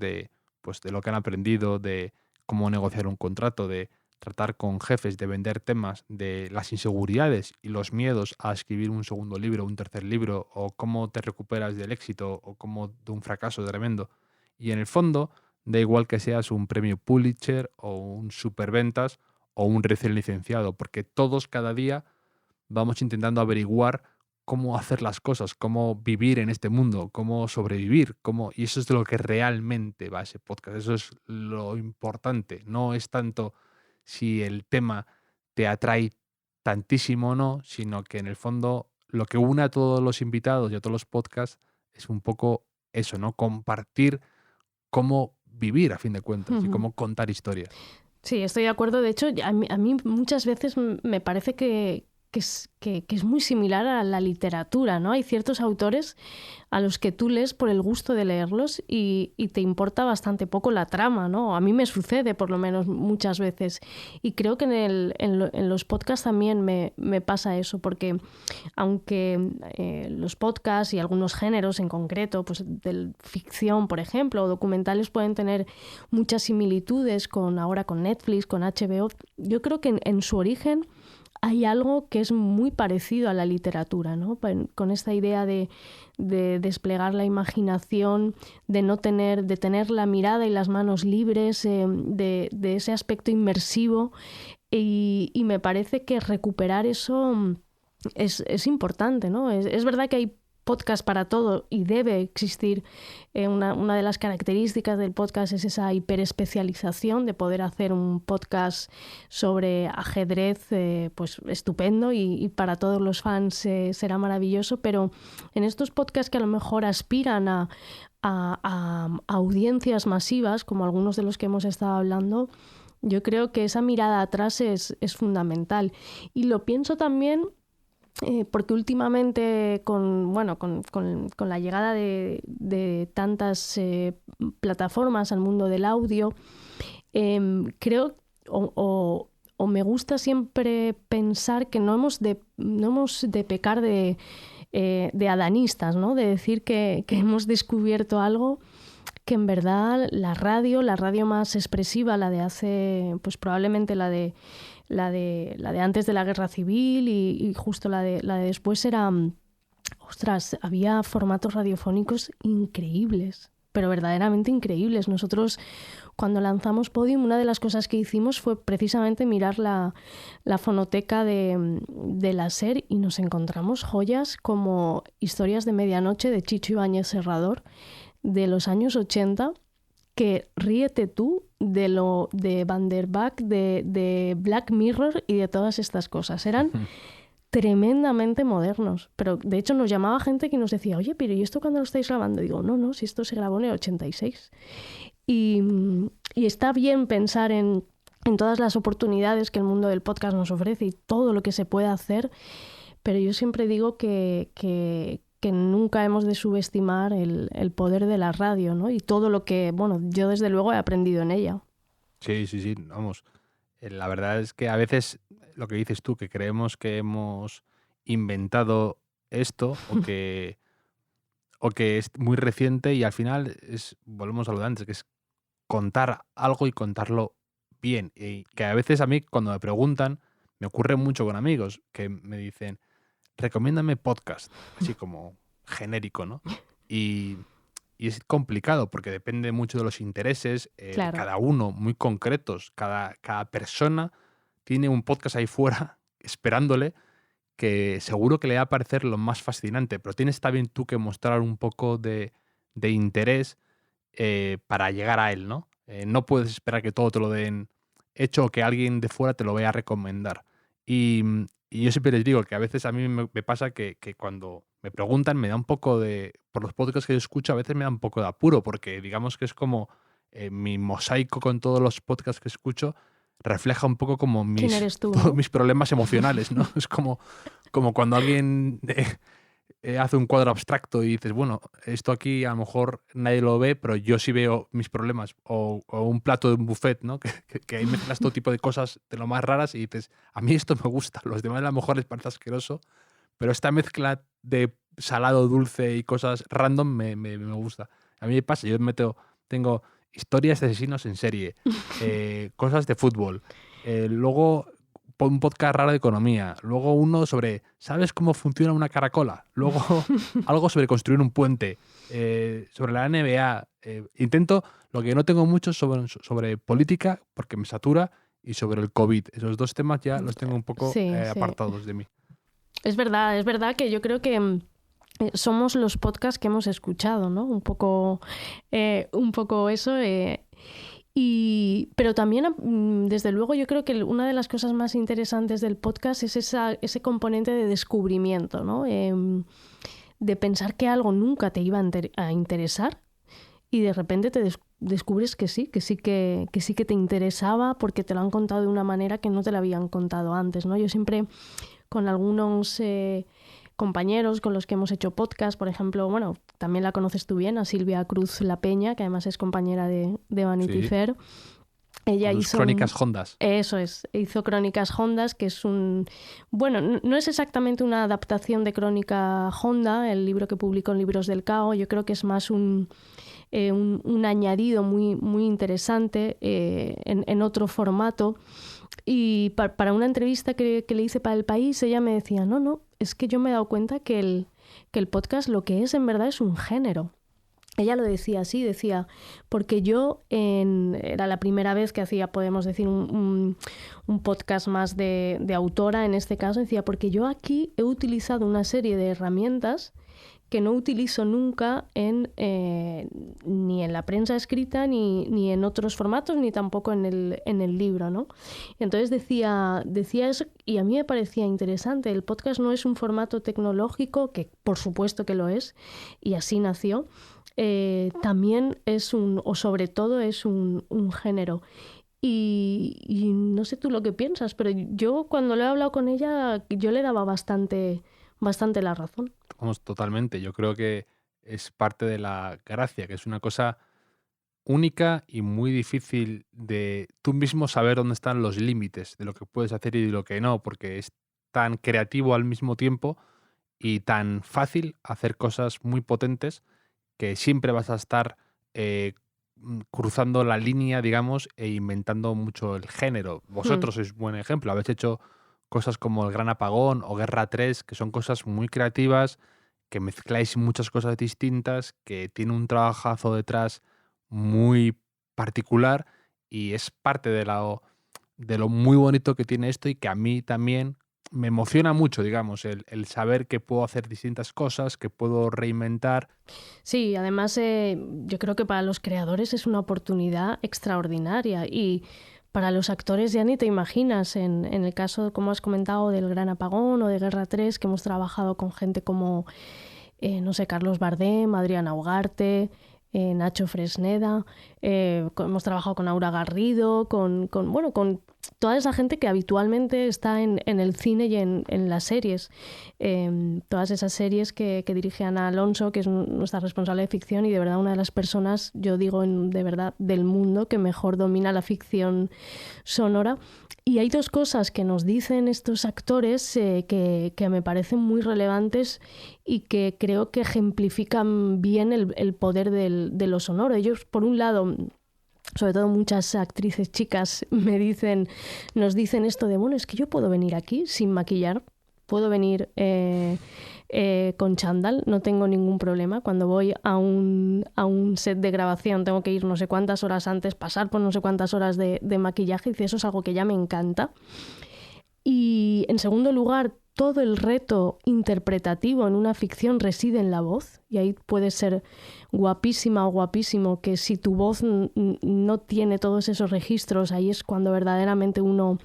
pues, de lo que han aprendido, de cómo negociar un contrato, de tratar con jefes, de vender temas, de las inseguridades y los miedos a escribir un segundo libro, un tercer libro, o cómo te recuperas del éxito o cómo de un fracaso tremendo. Y en el fondo, da igual que seas un premio Pulitzer o un superventas o un recién licenciado, porque todos cada día vamos intentando averiguar cómo hacer las cosas, cómo vivir en este mundo, cómo sobrevivir, y eso es de lo que realmente va ese podcast. Eso es lo importante. No es tanto si el tema te atrae tantísimo o no, sino que en el fondo lo que une a todos los invitados y a todos los podcasts es un poco eso, ¿no? Compartir cómo vivir a fin de cuentas y cómo contar historias. Sí, estoy de acuerdo. De hecho, a mí muchas veces me parece que es muy similar a la literatura, ¿no? Hay ciertos autores a los que tú lees por el gusto de leerlos y te importa bastante poco la trama, ¿no? A mí me sucede, por lo menos, muchas veces. Y creo que en los podcasts también me pasa eso, porque aunque los podcasts y algunos géneros en concreto, pues de ficción, por ejemplo, o documentales pueden tener muchas similitudes ahora con Netflix, con HBO, yo creo que en su origen hay algo que es muy parecido a la literatura, ¿no? Con esta idea de desplegar la imaginación, de tener la mirada y las manos libres, de ese aspecto inmersivo. Y me parece que recuperar eso es importante, ¿no? Es verdad que hay podcast para todo y debe existir. Una de las características del podcast es esa hiperespecialización de poder hacer un podcast sobre ajedrez pues estupendo y para todos los fans será maravilloso, pero en estos podcasts que a lo mejor aspiran a audiencias masivas, como algunos de los que hemos estado hablando, yo creo que esa mirada atrás es fundamental. Y lo pienso también porque últimamente con la llegada de tantas plataformas al mundo del audio, creo o me gusta siempre pensar que no hemos de pecar de adanistas, ¿no? De decir que hemos descubierto algo que en verdad la radio más expresiva, la de hace, pues probablemente la de antes de la Guerra Civil y justo la de después era, había formatos radiofónicos increíbles, pero verdaderamente increíbles. Nosotros cuando lanzamos Podium, una de las cosas que hicimos fue precisamente mirar la fonoteca de la SER y nos encontramos joyas como Historias de Medianoche de Chicho Ibáñez Serrador de los años 80, que ríete tú de Van der Vaak, de Black Mirror y de todas estas cosas. Eran tremendamente modernos. Pero de hecho nos llamaba gente que nos decía, oye, pero ¿y esto cuándo lo estáis grabando? Y digo, no, si esto se grabó en el 86. Y está bien pensar en todas las oportunidades que el mundo del podcast nos ofrece y todo lo que se puede hacer, pero yo siempre digo que nunca hemos de subestimar el poder de la radio, ¿no? Y todo lo que, yo desde luego he aprendido en ella. Sí, vamos. La verdad es que a veces lo que dices tú, que creemos que hemos inventado esto o que es muy reciente y al final volvemos a lo de antes, que es contar algo y contarlo bien. Y que a veces a mí cuando me preguntan, me ocurre mucho con amigos que me dicen, recomiéndame podcast, así como genérico, ¿no? Y es complicado porque depende mucho de los intereses, Claro. de cada uno, muy concretos. Cada persona tiene un podcast ahí fuera esperándole que seguro que le va a parecer lo más fascinante, pero tienes también tú que mostrar un poco de interés para llegar a él, ¿no? No puedes esperar que todo te lo den hecho o que alguien de fuera te lo vaya a recomendar. Y yo siempre les digo que a veces a mí me pasa que cuando me preguntan me da un poco por los podcasts que yo escucho, a veces me da un poco de apuro porque digamos que es como mi mosaico con todos los podcasts que escucho refleja un poco como ¿Quién eres tú, todos no? mis problemas emocionales, ¿no? Es como cuando alguien hace un cuadro abstracto y dices, bueno, esto aquí a lo mejor nadie lo ve, pero yo sí veo mis problemas. O un plato de un buffet, ¿no? Que ahí mezclas todo tipo de cosas de lo más raras y dices, a mí esto me gusta, los demás a lo mejor les parece asqueroso, pero esta mezcla de salado, dulce y cosas random me gusta. A mí me pasa, tengo historias de asesinos en serie, cosas de fútbol, luego un podcast raro de economía, luego uno sobre, ¿sabes cómo funciona una caracola? Luego algo sobre construir un puente, sobre la NBA. Intento, lo que no tengo mucho sobre política, porque me satura, y sobre el COVID. Esos dos temas ya los tengo un poco Sí. apartados de mí. Es verdad que yo creo que somos los podcasts que hemos escuchado, ¿no? Un poco eso. Pero también, desde luego, yo creo que una de las cosas más interesantes del podcast es ese componente de descubrimiento, ¿no? De pensar que algo nunca te iba a interesar y de repente te descubres que sí que te interesaba porque te lo han contado de una manera que no te lo habían contado antes, ¿no? Yo siempre, con algunos compañeros con los que hemos hecho podcast, por ejemplo, bueno, también la conoces tú bien, a Silvia Cruz La Peña, que además es compañera de Vanity Fair. Ella hizo Crónicas Hondas. Eso es, hizo Crónicas Hondas, que es bueno, no es exactamente una adaptación de Crónica Honda, el libro que publicó en Libros del Cao. Yo creo que es más un añadido muy, muy interesante en otro formato. Y para una entrevista que le hice para El País, ella me decía, no, es que yo me he dado cuenta que el podcast lo que es en verdad es un género. Ella lo decía así, porque era la primera vez que hacía, podemos decir, un podcast más de autora en este caso, decía, porque yo aquí he utilizado una serie de herramientas que no utilizo nunca ni en la prensa escrita, ni en otros formatos, ni tampoco en el libro, ¿no? Entonces decía eso, y a mí me parecía interesante. El podcast no es un formato tecnológico, que por supuesto que lo es, y así nació. También o sobre todo es un género. Y no sé tú lo que piensas, pero yo cuando lo he hablado con ella, yo le daba bastante la razón. Vamos, totalmente. Yo creo que es parte de la gracia, que es una cosa única y muy difícil de tú mismo saber dónde están los límites de lo que puedes hacer y de lo que no, porque es tan creativo al mismo tiempo y tan fácil hacer cosas muy potentes que siempre vas a estar cruzando la línea, digamos, e inventando mucho el género. Vosotros sois buen ejemplo. Habéis hecho cosas como El Gran Apagón o Guerra 3, que son cosas muy creativas, que mezcláis muchas cosas distintas, que tiene un trabajazo detrás muy particular y es parte de lo muy bonito que tiene esto y que a mí también me emociona mucho, digamos, el saber que puedo hacer distintas cosas, que puedo reinventar. Sí, además yo creo que para los creadores es una oportunidad extraordinaria y para los actores ya ni te imaginas. En el caso, como has comentado, del Gran Apagón o de Guerra 3, que hemos trabajado con gente como, no sé, Carlos Bardem, Adriana Ugarte, Nacho Fresneda, hemos trabajado con Aura Garrido, con toda esa gente que habitualmente está en el cine y en las series. Todas esas series que dirige Ana Alonso, que es nuestra responsable de ficción y de verdad una de las personas, yo digo de verdad, del mundo que mejor domina la ficción sonora. Y hay dos cosas que nos dicen estos actores que me parecen muy relevantes y que creo que ejemplifican bien el poder de lo sonoro. Ellos, por un lado, sobre todo muchas actrices chicas nos dicen esto de, bueno, es que yo puedo venir aquí sin maquillar, puedo venir con chándal, no tengo ningún problema. Cuando voy a un set de grabación tengo que ir no sé cuántas horas antes, pasar por no sé cuántas horas de maquillaje, y eso es algo que ya me encanta. Y en segundo lugar, todo el reto interpretativo en una ficción reside en la voz, y ahí puedes ser guapísima o guapísimo, que si tu voz no tiene todos esos registros, ahí es cuando verdaderamente uno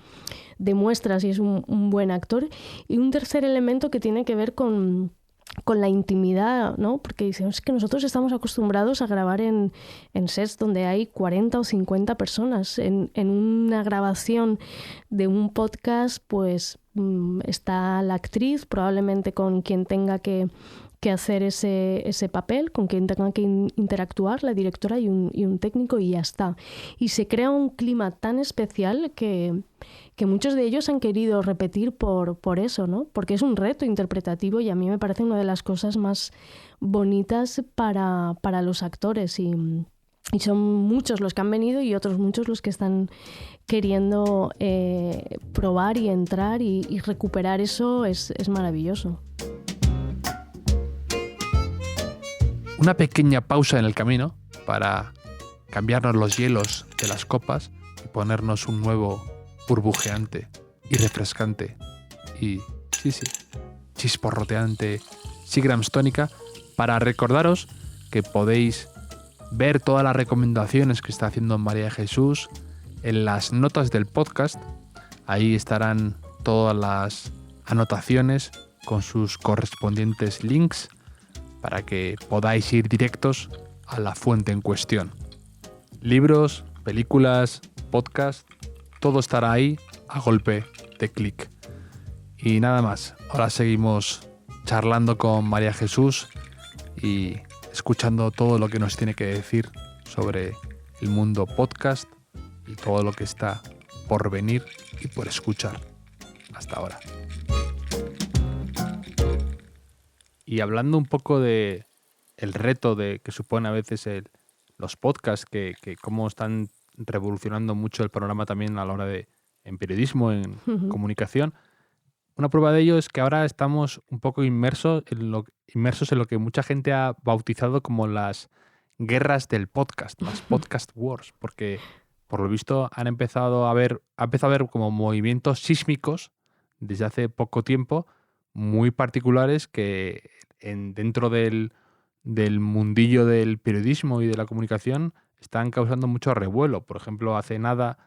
demuestra si es un buen actor. Y un tercer elemento que tiene que ver con con la intimidad, ¿no? Porque dicen, es que nosotros estamos acostumbrados a grabar en sets donde hay 40 o 50 personas. En una grabación de un podcast, pues está la actriz, probablemente con quien tenga que hacer ese papel, con quien tenga que interactuar, la directora y un técnico, y ya está. Y se crea un clima tan especial que muchos de ellos han querido repetir por eso, ¿no? Porque es un reto interpretativo y a mí me parece una de las cosas más bonitas para los actores. Y son muchos los que han venido y otros muchos los que están queriendo probar y entrar y recuperar eso. Es maravilloso. Una pequeña pausa en el camino para cambiarnos los hielos de las copas y ponernos un nuevo burbujeante y refrescante y, sí, chisporroteante Seagram's tónica, para recordaros que podéis ver todas las recomendaciones que está haciendo María Jesús en las notas del podcast. Ahí estarán todas las anotaciones con sus correspondientes links para que podáis ir directos a la fuente en cuestión. Libros, películas, podcast, todo estará ahí a golpe de clic. Y nada más, ahora seguimos charlando con María Jesús y escuchando todo lo que nos tiene que decir sobre el mundo podcast y todo lo que está por venir y por escuchar. Hasta ahora. Y hablando un poco de el reto que supone a veces los podcasts, que cómo están revolucionando mucho el panorama también a la hora en periodismo, en comunicación. Una prueba de ello es que ahora estamos un poco inmersos en lo que mucha gente ha bautizado como las guerras del podcast, las podcast wars, porque por lo visto ha empezado a haber como movimientos sísmicos desde hace poco tiempo, muy particulares, que dentro del mundillo del periodismo y de la comunicación están causando mucho revuelo. Por ejemplo, hace nada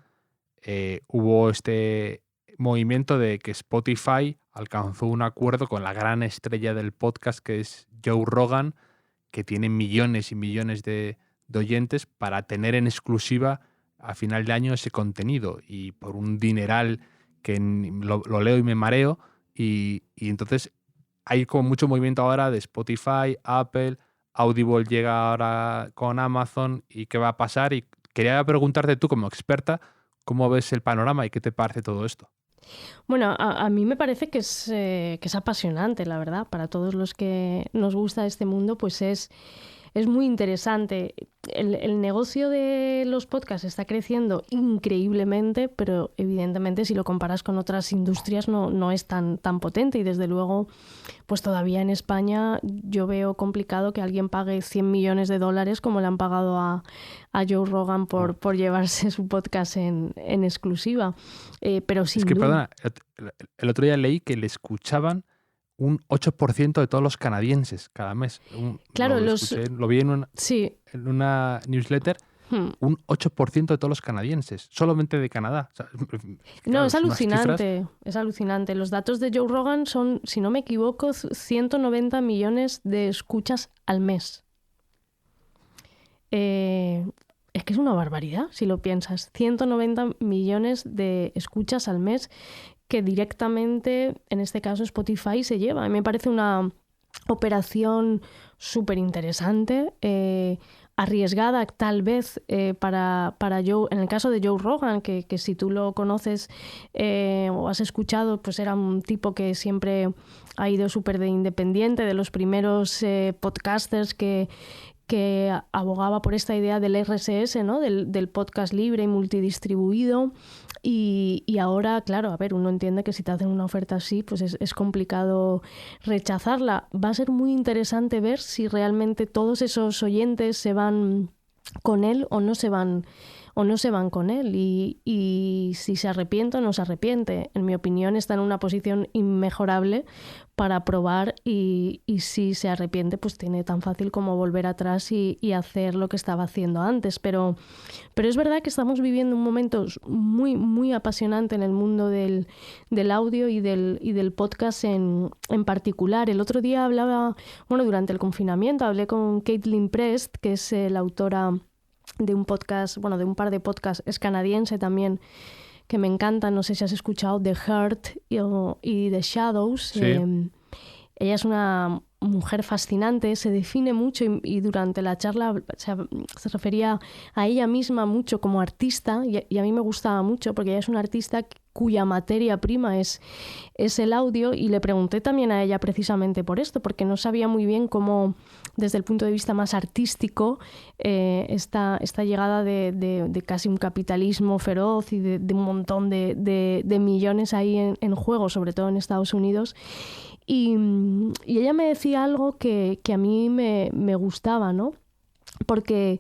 hubo este movimiento de que Spotify alcanzó un acuerdo con la gran estrella del podcast, que es Joe Rogan, que tiene millones y millones de oyentes, para tener en exclusiva a final de año ese contenido, y por un dineral que lo leo y me mareo. Y entonces hay como mucho movimiento ahora de Spotify, Apple, Audible llega ahora con Amazon, y qué va a pasar. Y quería preguntarte tú, como experta, ¿cómo ves el panorama y qué te parece todo esto? Bueno, a mí me parece que es apasionante, la verdad. Para todos los que nos gusta este mundo, pues es muy interesante. El negocio de los podcasts está creciendo increíblemente, pero evidentemente si lo comparas con otras industrias no es tan potente, y desde luego pues todavía en España yo veo complicado que alguien pague $100 millones como le han pagado a Joe Rogan por llevarse su podcast en exclusiva. Pero sin duda... Perdona, el otro día leí que le escuchaban un 8% de todos los canadienses cada mes. Claro, lo vi en una newsletter. Un 8% de todos los canadienses, solamente de Canadá. O sea, no, es alucinante, es alucinante. Los datos de Joe Rogan son, si no me equivoco, 190 millones de escuchas al mes. Es que es una barbaridad, si lo piensas. 190 millones de escuchas al mes que directamente, en este caso Spotify, se lleva. A mí me parece una operación súper interesante, arriesgada tal vez para Joe, en el caso de Joe Rogan, que si tú lo conoces o has escuchado, pues era un tipo que siempre ha ido súper de independiente, de los primeros podcasters que abogaba por esta idea del RSS, ¿no? del podcast libre y multidistribuido. Y ahora, claro, a ver, uno entiende que si te hacen una oferta así, pues es complicado rechazarla. Va a ser muy interesante ver si realmente todos esos oyentes se van con él o no se van o no se van con él. Y si se arrepiente o no se arrepiente. En mi opinión está en una posición inmejorable para probar y si se arrepiente pues tiene tan fácil como volver atrás y hacer lo que estaba haciendo antes. Pero es verdad que estamos viviendo un momento muy, muy apasionante en el mundo del audio y del podcast en particular. El otro día durante el confinamiento hablé con Caitlin Prest, que es la autora de un podcast, de un par de podcasts, es canadiense también, que me encantan. No sé si has escuchado The Heart y The Shadows. Sí. Ella es una mujer fascinante, se define mucho y durante la charla se refería a ella misma mucho como artista y a mí me gustaba mucho porque ella es una artista cuya materia prima es el audio, y le pregunté también a ella precisamente por esto, porque no sabía muy bien cómo, desde el punto de vista más artístico, esta llegada de casi un capitalismo feroz y de un montón de millones ahí en juego, sobre todo en Estados Unidos. Y ella me decía algo que a mí me gustaba, ¿no? Porque,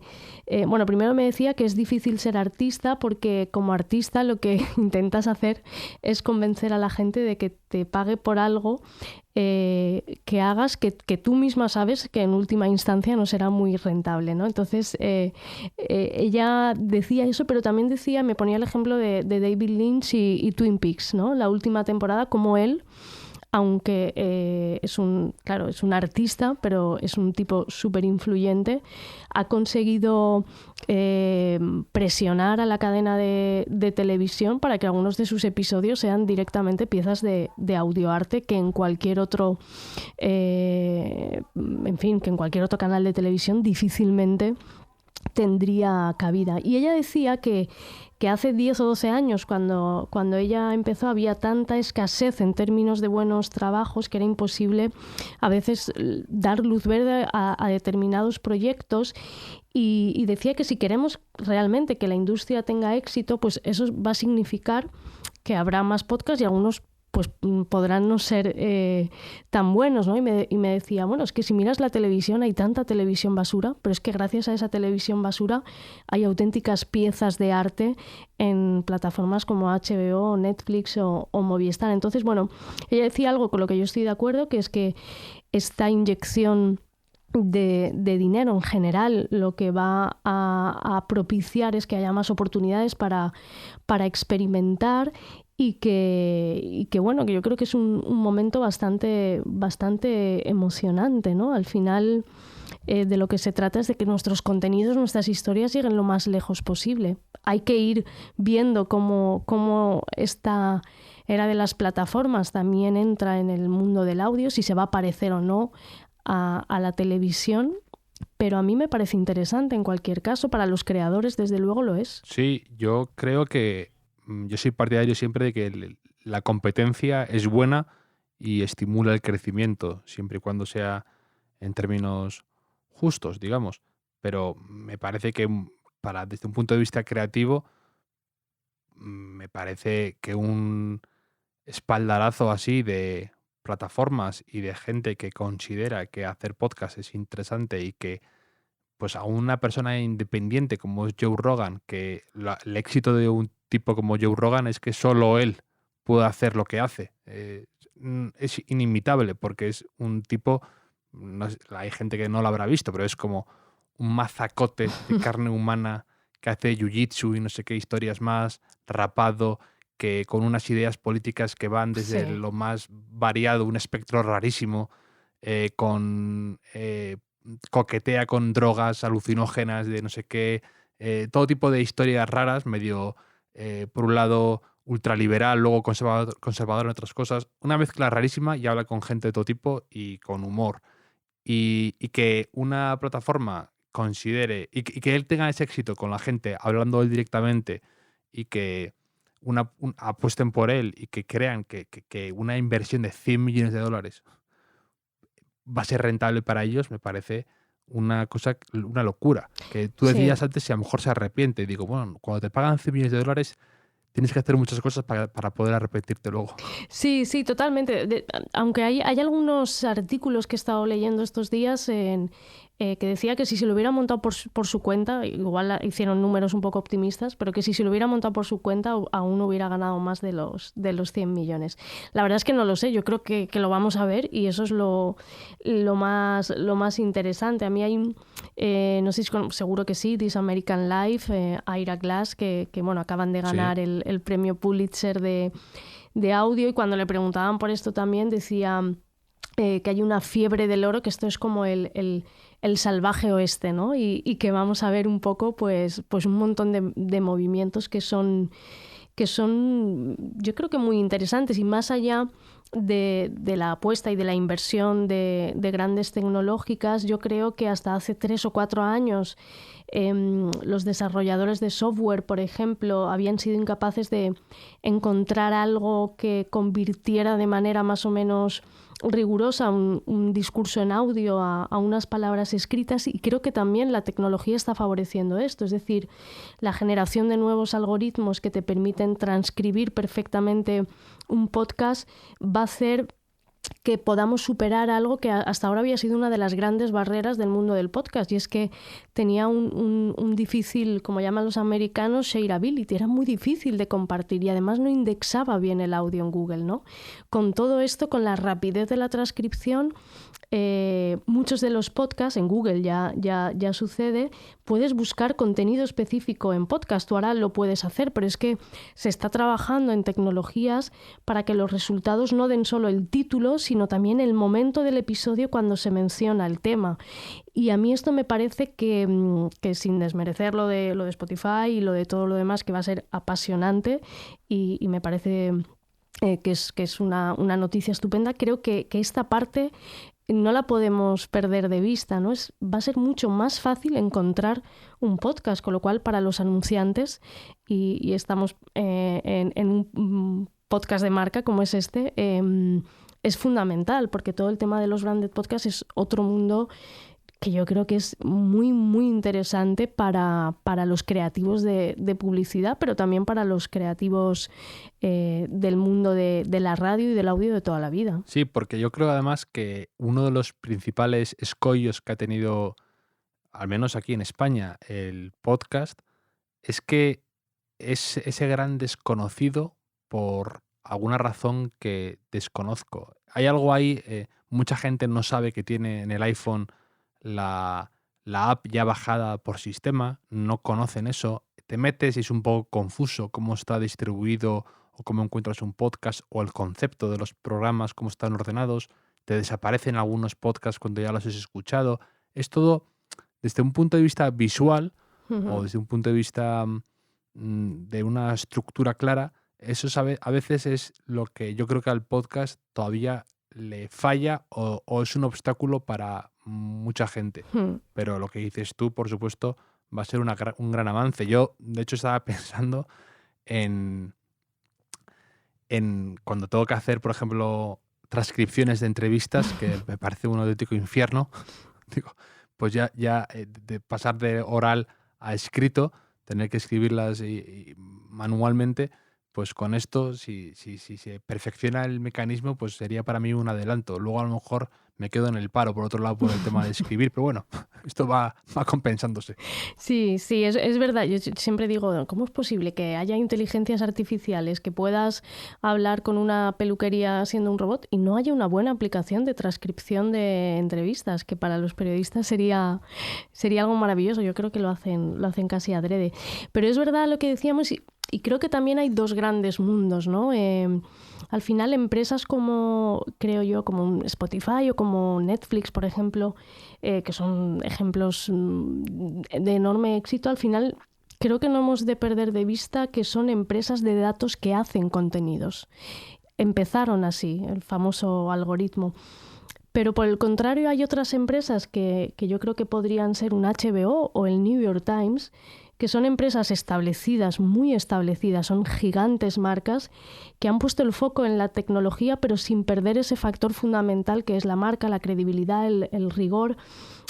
primero me decía que es difícil ser artista porque como artista lo que intentas hacer es convencer a la gente de que te pague por algo que hagas que tú misma sabes que en última instancia no será muy rentable, ¿no? Entonces, ella decía eso, pero también me ponía el ejemplo de David Lynch y Twin Peaks, ¿no? La última temporada, como él, aunque es un artista, pero es un tipo súper influyente, ha conseguido presionar a la cadena de televisión para que algunos de sus episodios sean directamente piezas de audioarte que en cualquier otro que en cualquier otro canal de televisión difícilmente tendría cabida. Y ella decía que hace 10 o 12 años, cuando ella empezó, había tanta escasez en términos de buenos trabajos que era imposible a veces dar luz verde a determinados proyectos, y decía que si queremos realmente que la industria tenga éxito, pues eso va a significar que habrá más podcasts y algunos pues podrán no ser tan buenos, ¿no? Y me decía, es que si miras la televisión hay tanta televisión basura, pero es que gracias a esa televisión basura hay auténticas piezas de arte en plataformas como HBO, Netflix o Movistar. Entonces, ella decía algo con lo que yo estoy de acuerdo, que es que esta inyección de dinero en general lo que va a propiciar es que haya más oportunidades para experimentar y que yo creo que es un momento bastante emocionante, ¿no? Al final de lo que se trata es de que nuestros contenidos, nuestras historias lleguen lo más lejos posible. Hay que ir viendo cómo esta era de las plataformas también entra en el mundo del audio, si se va a parecer o no a la televisión, pero a mí me parece interesante en cualquier caso. Para los creadores desde luego lo es. Sí, yo creo que yo soy partidario siempre de que la competencia es buena y estimula el crecimiento, siempre y cuando sea en términos justos, digamos. Pero me parece que desde un punto de vista creativo, me parece que un espaldarazo así de plataformas y de gente que considera que hacer podcast es interesante y que pues a una persona independiente como es Joe Rogan, que el éxito de un tipo como Joe Rogan es que solo él puede hacer lo que hace. Es inimitable porque es un tipo, hay gente que no lo habrá visto, pero es como un mazacote de carne humana que hace jiu-jitsu y no sé qué historias más, rapado, que con unas ideas políticas que van desde lo más variado, un espectro rarísimo, coquetea con drogas alucinógenas de no sé qué, todo tipo de historias raras, medio, por un lado, ultraliberal, luego conservador en otras cosas. Una mezcla rarísima, y habla con gente de todo tipo y con humor. Y que una plataforma considere, y que él tenga ese éxito con la gente, hablando él directamente, y que apuesten por él y que crean que una inversión de $100 millones va a ser rentable para ellos, me parece una locura. Que tú decías antes si a lo mejor se arrepiente. Digo, cuando te pagan $100 millones, tienes que hacer muchas cosas para poder arrepentirte luego. Sí, totalmente. Aunque hay algunos artículos que he estado leyendo estos días en que decía que si se lo hubiera montado por su cuenta, igual hicieron números un poco optimistas, pero que si se lo hubiera montado por su cuenta aún hubiera ganado más de los 100 millones. La verdad es que no lo sé, yo creo que lo vamos a ver y eso es lo más interesante. A mí hay, no sé si seguro que sí, This American Life, Ira Glass, que bueno, acaban de ganar el premio Pulitzer de audio, y cuando le preguntaban por esto también decía que hay una fiebre del oro, que esto es como el salvaje oeste, ¿no? Y que vamos a ver un poco pues un montón de movimientos que son yo creo que muy interesantes, y más allá de la apuesta y de la inversión de grandes tecnológicas, yo creo que hasta hace 3 o 4 años los desarrolladores de software, por ejemplo, habían sido incapaces de encontrar algo que convirtiera de manera más o menos rigurosa un discurso en audio a unas palabras escritas, y creo que también la tecnología está favoreciendo esto, es decir, la generación de nuevos algoritmos que te permiten transcribir perfectamente un podcast va a hacer que podamos superar algo que hasta ahora había sido una de las grandes barreras del mundo del podcast, y es que tenía un difícil, como llaman los americanos, shareability, era muy difícil de compartir y además no indexaba bien el audio en Google, ¿no? Con todo esto, con la rapidez de la transcripción, muchos de los podcasts, en Google ya sucede, puedes buscar contenido específico en podcast, tú ahora lo puedes hacer, pero es que se está trabajando en tecnologías para que los resultados no den solo el título, sino también el momento del episodio cuando se menciona el tema. Y a mí esto me parece que sin desmerecer lo de Spotify y lo de todo lo demás, que va a ser apasionante, y me parece que es una noticia estupenda, creo que esta parte no la podemos perder de vista, ¿no? Va a ser mucho más fácil encontrar un podcast, con lo cual para los anunciantes, y estamos en un podcast de marca como es este, es fundamental, porque todo el tema de los branded podcasts es otro mundo que yo creo que es muy, muy interesante para los creativos de publicidad, pero también para los creativos del mundo de la radio y del audio de toda la vida. Sí, porque yo creo además que uno de los principales escollos que ha tenido, al menos aquí en España, el podcast, es que es ese gran desconocido por alguna razón que desconozco. Hay algo ahí, mucha gente no sabe que tiene en el iPhone la app ya bajada por sistema, no conocen eso, te metes y es un poco confuso cómo está distribuido o cómo encuentras un podcast o el concepto de los programas, cómo están ordenados, te desaparecen algunos podcasts cuando ya los has escuchado. Es todo desde un punto de vista visual o desde un punto de vista de una estructura clara. Eso a veces es lo que yo creo que al podcast todavía le falla o es un obstáculo para mucha gente. Pero lo que dices tú, por supuesto, va a ser un gran avance. Yo, de hecho, estaba pensando en cuando tengo que hacer, por ejemplo, transcripciones de entrevistas, que me parece un auténtico infierno. Digo, pues ya de pasar de oral a escrito, tener que escribirlas y manualmente, pues con esto, si se perfecciona el mecanismo, pues sería para mí un adelanto. Luego a lo mejor me quedo en el paro, por otro lado, por el tema de escribir, pero bueno, esto va compensándose. Sí, es verdad. Yo siempre digo, ¿cómo es posible que haya inteligencias artificiales, que puedas hablar con una peluquería siendo un robot y no haya una buena aplicación de transcripción de entrevistas, que para los periodistas sería algo maravilloso? Yo creo que lo hacen casi adrede. Pero es verdad lo que decíamos, y creo que también hay dos grandes mundos, ¿no? Al final, empresas como, creo yo, como Spotify o como Netflix, por ejemplo, que son ejemplos de enorme éxito, al final creo que no hemos de perder de vista que son empresas de datos que hacen contenidos. Empezaron así, el famoso algoritmo. Pero por el contrario, hay otras empresas que yo creo que podrían ser un HBO o el New York Times, que son empresas establecidas, muy establecidas, son gigantes marcas que han puesto el foco en la tecnología, pero sin perder ese factor fundamental que es la marca, la credibilidad, el rigor.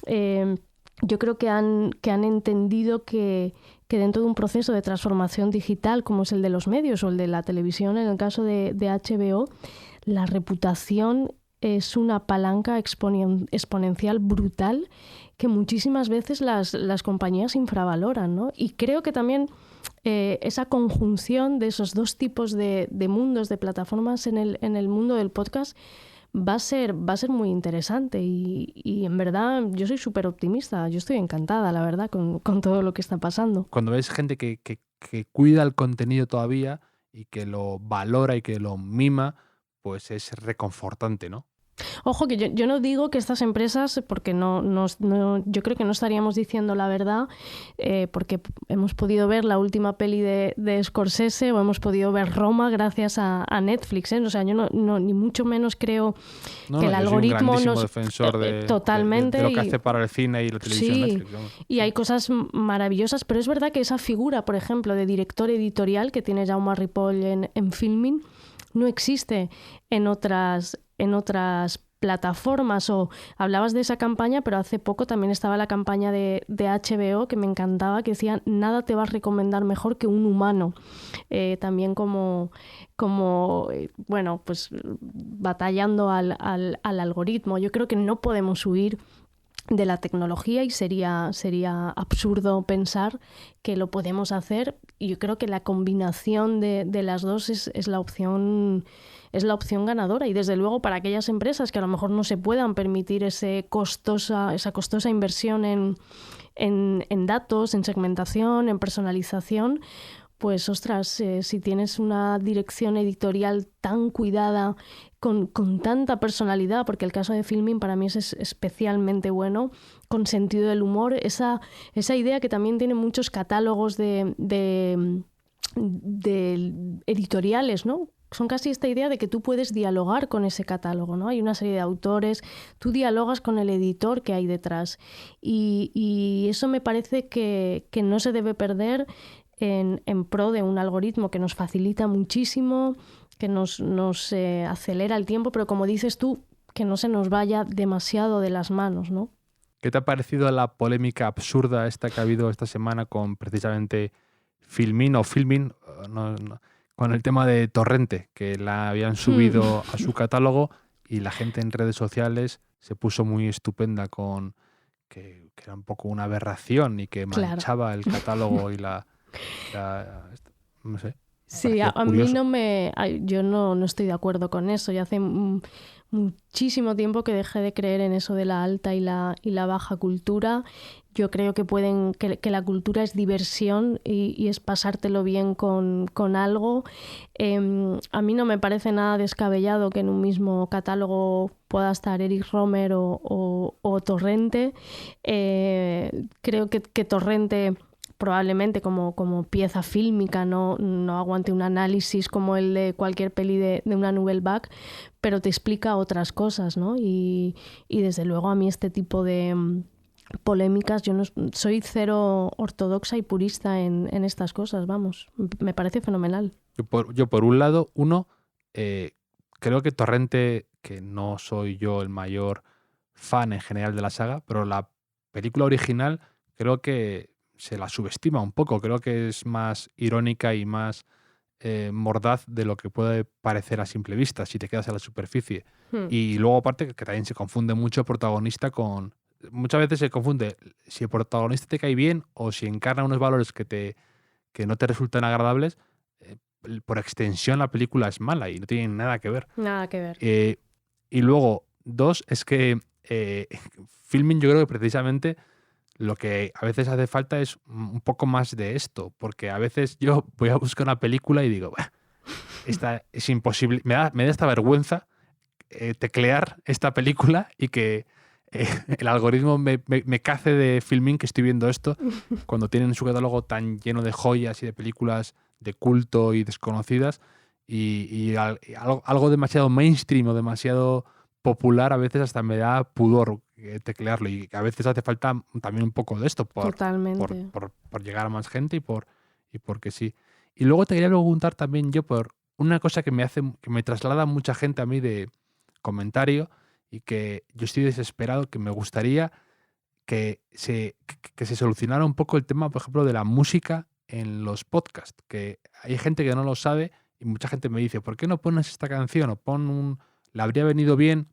Yo creo que han entendido que dentro de un proceso de transformación digital, como es el de los medios o el de la televisión, en el caso de HBO, la reputación es una palanca exponencial brutal que muchísimas veces las compañías infravaloran, ¿no? Y creo que también esa conjunción de esos dos tipos de mundos, de plataformas en el mundo del podcast va a ser muy interesante y en verdad yo soy súper optimista, yo estoy encantada, la verdad, con todo lo que está pasando. Cuando ves gente que cuida el contenido todavía y que lo valora y que lo mima, pues es reconfortante, ¿no? Ojo, que yo no digo que estas empresas, porque yo creo que no estaríamos diciendo la verdad, porque hemos podido ver la última peli de Scorsese o hemos podido ver Roma gracias a Netflix, ¿eh? O sea, yo ni mucho menos creo que el algoritmo soy un grandísimo defensor totalmente de lo que hace para el cine y la televisión. Sí, Netflix, ¿no? Y hay cosas maravillosas, pero es verdad que esa figura, por ejemplo, de director editorial que tiene Jaume Ripoll en Filmin, no existe en otras plataformas. O hablabas de esa campaña, pero hace poco también estaba la campaña de HBO que me encantaba, que decía nada te va a recomendar mejor que un humano. También como bueno, pues batallando al algoritmo. Yo creo que no podemos huir de la tecnología y sería absurdo pensar que lo podemos hacer, y yo creo que la combinación de las dos es la opción ganadora. Y desde luego para aquellas empresas que a lo mejor no se puedan permitir esa costosa inversión en datos, en segmentación, en personalización, pues ostras, si tienes una dirección editorial tan cuidada, con tanta personalidad, porque el caso de Filmin para mí es especialmente bueno, con sentido del humor, esa idea que también tienen muchos catálogos de editoriales, ¿no? Son casi esta idea de que tú puedes dialogar con ese catálogo, ¿no? Hay una serie de autores, tú dialogas con el editor que hay detrás, y eso me parece que no se debe perder en pro de un algoritmo que nos facilita muchísimo, que nos acelera el tiempo, pero como dices tú, que no se nos vaya demasiado de las manos, ¿no? ¿Qué te ha parecido la polémica absurda esta que ha habido esta semana con precisamente Filmin, con el tema de Torrente, que la habían subido a su catálogo y la gente en redes sociales se puso muy estupenda con que era un poco una aberración y que manchaba el catálogo y no sé. Sí, a mí yo no estoy de acuerdo con eso. Ya hace muchísimo tiempo que dejé de creer en eso de la alta y la baja cultura. Yo creo que la cultura es diversión y es pasártelo bien con algo. A mí no me parece nada descabellado que en un mismo catálogo pueda estar Eric Rohmer o Torrente. Creo que Torrente probablemente como pieza fílmica no aguante un análisis como el de cualquier peli de una Nouvelle Vague, pero te explica otras cosas, ¿no? Y desde luego a mí este tipo de polémicas, yo no soy cero ortodoxa y purista en estas cosas, vamos, me parece fenomenal. Yo por un lado, creo que Torrente, que no soy yo el mayor fan en general de la saga, pero la película original creo que se la subestima un poco. Creo que es más irónica y más mordaz de lo que puede parecer a simple vista si te quedas a la superficie. Y luego aparte que también se confunde mucho el protagonista con... Muchas veces se confunde si el protagonista te cae bien o si encarna unos valores que no te resultan agradables. Por extensión la película es mala y no tiene nada que ver. Nada que ver. Y luego, dos, es que Filmin, yo creo que precisamente lo que a veces hace falta es un poco más de esto, porque a veces yo voy a buscar una película y digo, esta es imposible, me da esta vergüenza teclear esta película y que el algoritmo me cace de Filmin que estoy viendo esto, cuando tienen su catálogo tan lleno de joyas y de películas de culto y desconocidas, y algo demasiado mainstream o demasiado popular a veces hasta me da pudor teclearlo, y a veces hace falta también un poco de esto por llegar a más gente y porque sí. Y luego te quería preguntar también yo por una cosa que me traslada mucha gente a mí de comentario y que yo estoy desesperado, que me gustaría que se solucionara un poco el tema, por ejemplo, de la música en los podcasts, que hay gente que no lo sabe y mucha gente me dice, ¿por qué no pones esta canción? O le habría venido bien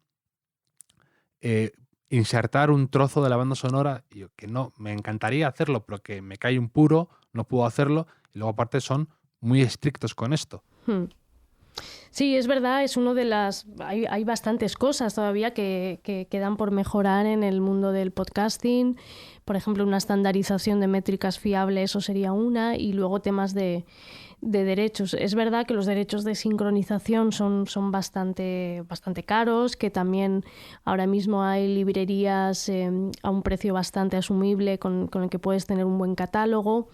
insertar un trozo de la banda sonora, y yo, que no, me encantaría hacerlo, pero que me cae un puro, no puedo hacerlo, y luego aparte son muy estrictos con esto. Sí, es verdad, es uno de las... Hay bastantes cosas todavía que quedan por mejorar en el mundo del podcasting. Por ejemplo, una estandarización de métricas fiables, eso sería una, y luego temas de derechos. Es verdad que los derechos de sincronización son bastante caros, que también ahora mismo hay librerías a un precio bastante asumible con el que puedes tener un buen catálogo.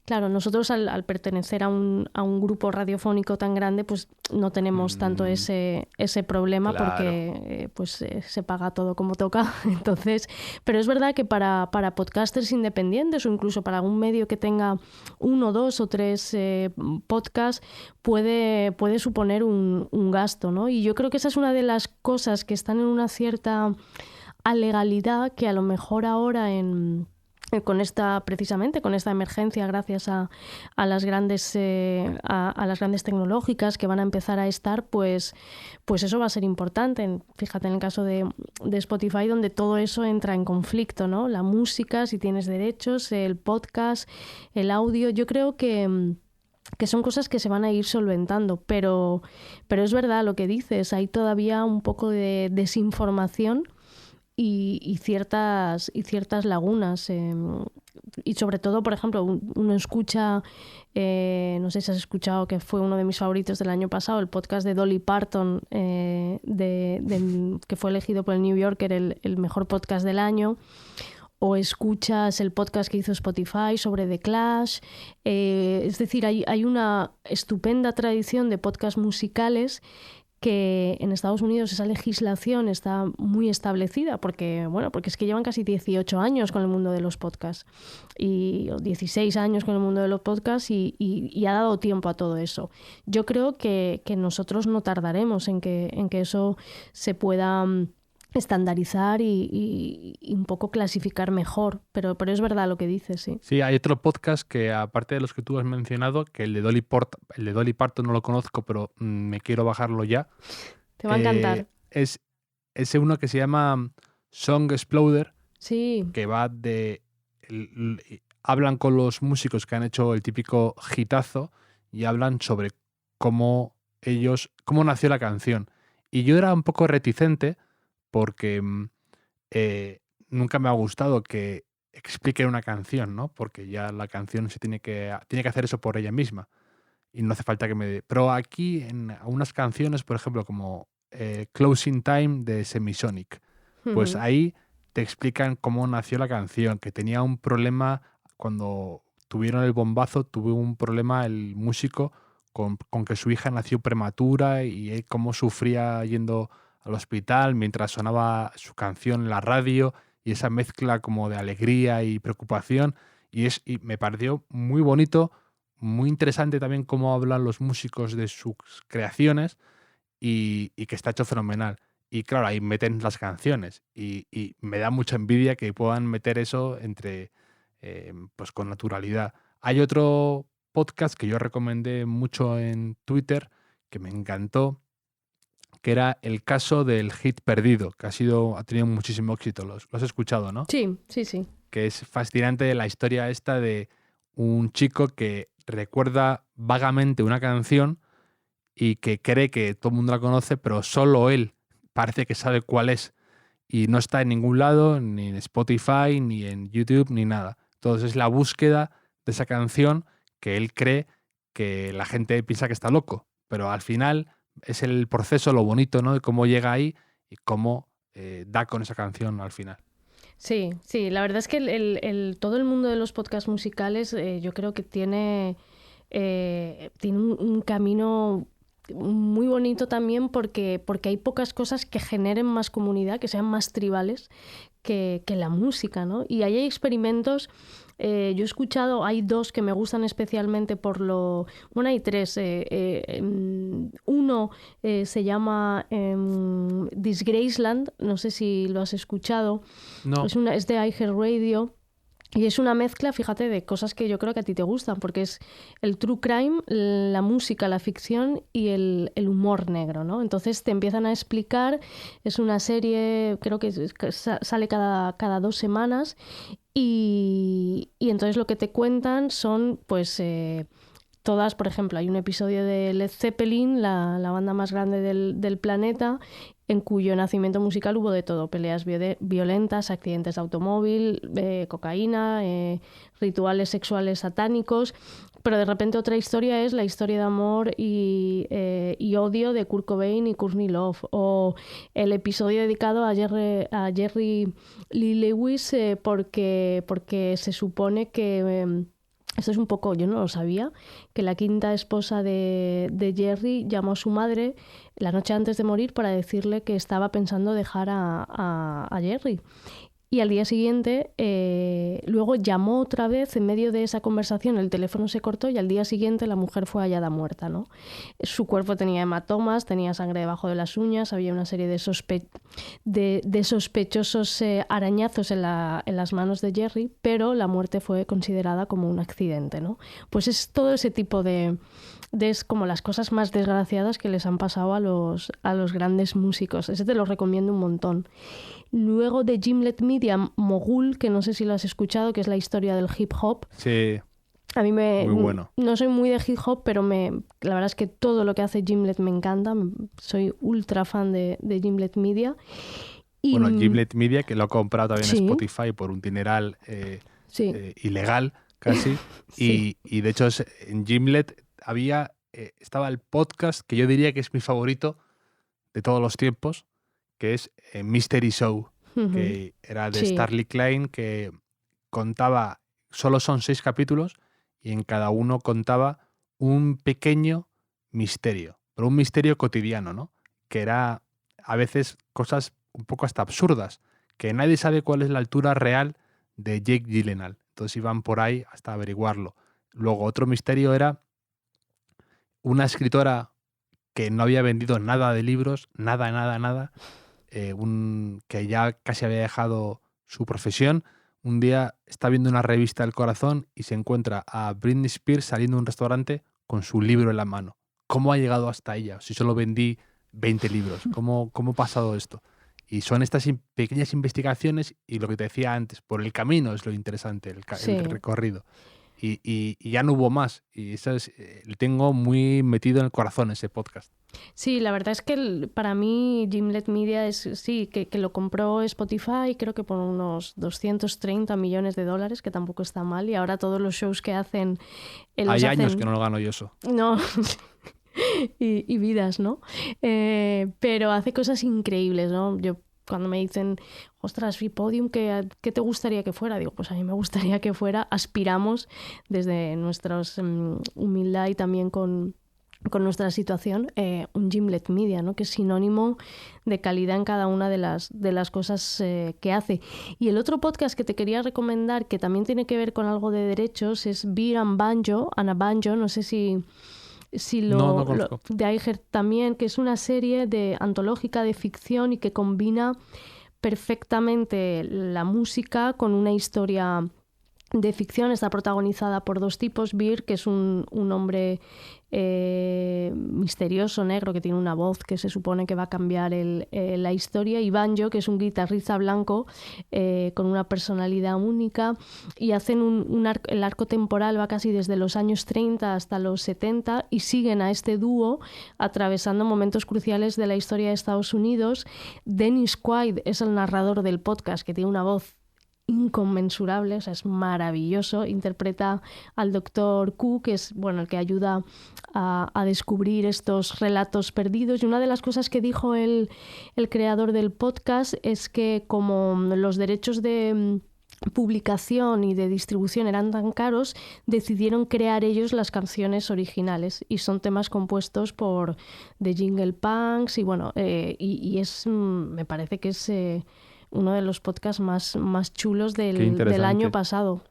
Claro, nosotros al pertenecer a un grupo radiofónico tan grande, pues no tenemos tanto ese problema, Claro. porque se paga todo como toca. Entonces, pero es verdad que para podcasters independientes o incluso para algún medio que tenga 1, 2 o 3 podcasts, puede suponer un gasto, ¿no? Y yo creo que esa es una de las cosas que están en una cierta alegalidad que a lo mejor ahora con esta emergencia, gracias a las grandes tecnológicas que van a empezar a estar, pues eso va a ser importante. Fíjate en el caso de Spotify, donde todo eso entra en conflicto, ¿no? La música, si tienes derechos, el podcast, el audio. Yo creo que son cosas que se van a ir solventando, pero es verdad lo que dices, hay todavía un poco de desinformación y ciertas lagunas. Y sobre todo, por ejemplo, uno escucha, no sé si has escuchado, que fue uno de mis favoritos del año pasado, el podcast de Dolly Parton, que fue elegido por el New Yorker el mejor podcast del año. O escuchas el podcast que hizo Spotify sobre The Clash. Es decir, hay una estupenda tradición de podcasts musicales que en Estados Unidos esa legislación está muy establecida porque es que llevan casi 18 años con el mundo de los podcasts o 16 años con el mundo de los podcasts y ha dado tiempo a todo eso. Yo creo que nosotros no tardaremos en que eso se pueda estandarizar y un poco clasificar mejor, pero es verdad lo que dices, sí. Sí, hay otro podcast que, aparte de los que tú has mencionado, que el de Dolly Parton no lo conozco, pero me quiero bajarlo ya. Te va a encantar. Es uno que se llama Song Exploder, sí, que va hablan con los músicos que han hecho el típico hitazo y hablan sobre cómo nació la canción. Y yo era un poco reticente porque nunca me ha gustado que expliquen una canción, ¿no? Porque ya la canción tiene que hacer eso por ella misma y no hace falta que me... Pero aquí en algunas canciones, por ejemplo, como Closing Time de Semisonic, pues ahí te explican cómo nació la canción, que tenía un problema cuando tuvieron el bombazo, tuvo un problema el músico con que su hija nació prematura y cómo sufría yendo al hospital mientras sonaba su canción en la radio y esa mezcla como de alegría y preocupación y me pareció muy bonito, muy interesante también cómo hablan los músicos de sus creaciones y que está hecho fenomenal. Y claro, ahí meten las canciones y me da mucha envidia que puedan meter eso pues con naturalidad. Hay otro podcast que yo recomendé mucho en Twitter que me encantó, que era El caso del hit perdido, que ha tenido muchísimo éxito. Lo has escuchado, ¿no? Sí. Que es fascinante la historia esta de un chico que recuerda vagamente una canción y que cree que todo el mundo la conoce, pero solo él parece que sabe cuál es. Y no está en ningún lado, ni en Spotify, ni en YouTube, ni nada. Entonces es la búsqueda de esa canción que él cree que la gente piensa que está loco, pero al final es el proceso, lo bonito, ¿no? De cómo llega ahí y cómo da con esa canción al final. Sí, la verdad es que todo el mundo de los podcasts musicales yo creo que tiene un camino muy bonito también porque hay pocas cosas que generen más comunidad, que sean más tribales que la música, ¿no? Y ahí hay experimentos. Yo he escuchado, hay 2 que me gustan especialmente bueno, hay 3. Uno se llama Disgraceland, no sé si lo has escuchado. No. Es de iHeartRadio. Y es una mezcla, fíjate, de cosas que yo creo que a ti te gustan, porque es el true crime, la música, la ficción y el humor negro, ¿no? Entonces te empiezan a explicar, es una serie, creo que sale cada 2 semanas, y entonces lo que te cuentan son, pues... todas, por ejemplo, hay un episodio de Led Zeppelin, la banda más grande del planeta, en cuyo nacimiento musical hubo de todo: peleas violentas, accidentes de automóvil, cocaína, rituales sexuales satánicos. Pero de repente otra historia es la historia de amor y odio de Kurt Cobain y Courtney Love. O el episodio dedicado a Jerry Lee Lewis, porque se supone que... esto es un poco, yo no lo sabía, que la quinta esposa de Jerry llamó a su madre la noche antes de morir para decirle que estaba pensando dejar a Jerry. Y al día siguiente, luego llamó otra vez. En medio de esa conversación el teléfono se cortó y al día siguiente la mujer fue hallada muerta, ¿no? Su cuerpo tenía hematomas, tenía sangre debajo de las uñas, había una serie de sospechosos arañazos en las manos de Jerry, pero la muerte fue considerada como un accidente, ¿no? Pues es todo ese tipo de es como las cosas más desgraciadas que les han pasado a los grandes músicos. Ese te lo recomiendo un montón. Luego de Gimlet Media, Mogul, que no sé si lo has escuchado, que es la historia del hip hop. Sí. A mí muy bueno. No soy muy de hip hop, pero la verdad es que todo lo que hace Gimlet me encanta. Soy ultra fan de Gimlet Media. Y, bueno, Gimlet Media, que lo ha comprado también sí. Spotify por un dineral sí. Ilegal casi. Sí. Y de hecho en Gimlet estaba el podcast que yo diría que es mi favorito de todos los tiempos, que es Mystery Show, que era de Starley Klein, que contaba, solo son 6 capítulos, y en cada uno contaba un pequeño misterio, pero un misterio cotidiano, ¿no? Que era a veces cosas un poco hasta absurdas, que nadie sabe cuál es la altura real de Jake Gyllenhaal. Entonces iban por ahí hasta averiguarlo. Luego otro misterio era una escritora que no había vendido nada de libros, nada, que ya casi había dejado su profesión. Un día está viendo una revista del corazón y se encuentra a Britney Spears saliendo de un restaurante con su libro en la mano. ¿Cómo ha llegado hasta ella? Si solo vendí 20 libros, ¿cómo ha pasado esto? Y son estas pequeñas investigaciones, y lo que te decía antes, por el camino es lo interesante, el recorrido. Y ya no hubo más. Y eso lo tengo muy metido en el corazón, ese podcast. Sí, la verdad es que para mí Gimlet Media que lo compró Spotify, creo que por unos 230 millones de dólares, que tampoco está mal. Y ahora todos los shows que hacen... Hay años que no lo gano yo eso. No... y vidas, ¿no? Pero hace cosas increíbles, ¿no? Yo cuando me dicen, ostras, Podium, ¿qué te gustaría que fuera? Digo, pues a mí me gustaría que fuera, aspiramos desde nuestra humildad y también con nuestra situación, un Gimlet Media, ¿no? Que es sinónimo de calidad en cada una de las cosas que hace. Y el otro podcast que te quería recomendar, que también tiene que ver con algo de derechos, es Beer and Banjo, no sé si no conozco. de Iger también, que es una serie antológica de ficción y que combina perfectamente la música con una historia de ficción. Está protagonizada por 2 tipos: Beer, que es un hombre misterioso, negro, que tiene una voz que se supone que va a cambiar la historia, y Banjo, que es un guitarrista blanco con una personalidad única, y hacen el arco temporal va casi desde los años 30 hasta los 70, y siguen a este dúo atravesando momentos cruciales de la historia de Estados Unidos. Dennis Quaid es el narrador del podcast, que tiene una voz inconmensurable, o sea, es maravilloso. Interpreta al Dr. Q, que es el que ayuda a descubrir estos relatos perdidos. Y una de las cosas que dijo el creador del podcast es que, como los derechos de publicación y de distribución eran tan caros, decidieron crear ellos las canciones originales, y son temas compuestos por The Jingle Punks, y es, me parece que es uno de los podcasts más chulos del año pasado.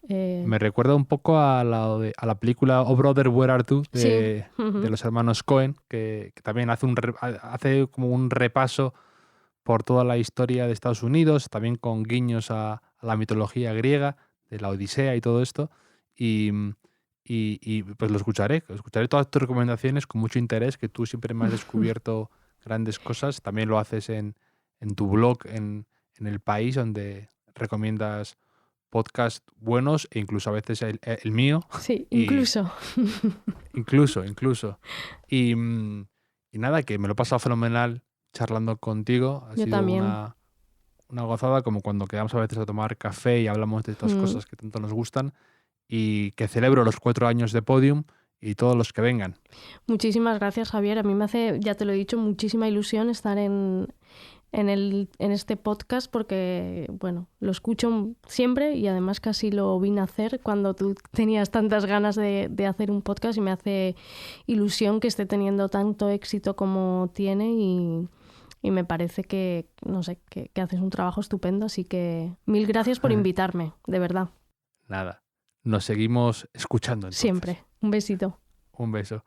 Me recuerda un poco a la película Oh Brother, Where Are You? de los hermanos Coen, que también hace como un repaso por toda la historia de Estados Unidos, también con guiños a la mitología griega la Odisea y todo esto. Y pues lo escucharé todas tus recomendaciones con mucho interés, que tú siempre me has descubierto grandes cosas. También lo haces en tu blog, en El País, donde recomiendas podcasts buenos e incluso a veces el mío. Sí, Y incluso. incluso. Y nada, que me lo he pasado fenomenal charlando contigo. Ha Yo sido también. una gozada, como cuando quedamos a veces a tomar café y hablamos de estas cosas que tanto nos gustan. Y que celebro los 4 años de Podium y todos los que vengan. Muchísimas gracias, Javier. A mí me hace, ya te lo he dicho, muchísima ilusión estar en este podcast porque, bueno, lo escucho siempre y además casi lo vine a hacer cuando tú tenías tantas ganas de hacer un podcast, y me hace ilusión que esté teniendo tanto éxito como tiene, y me parece que, no sé, que haces un trabajo estupendo, así que mil gracias por invitarme, de verdad. Nada, nos seguimos escuchando entonces. Siempre. Un besito. Un beso.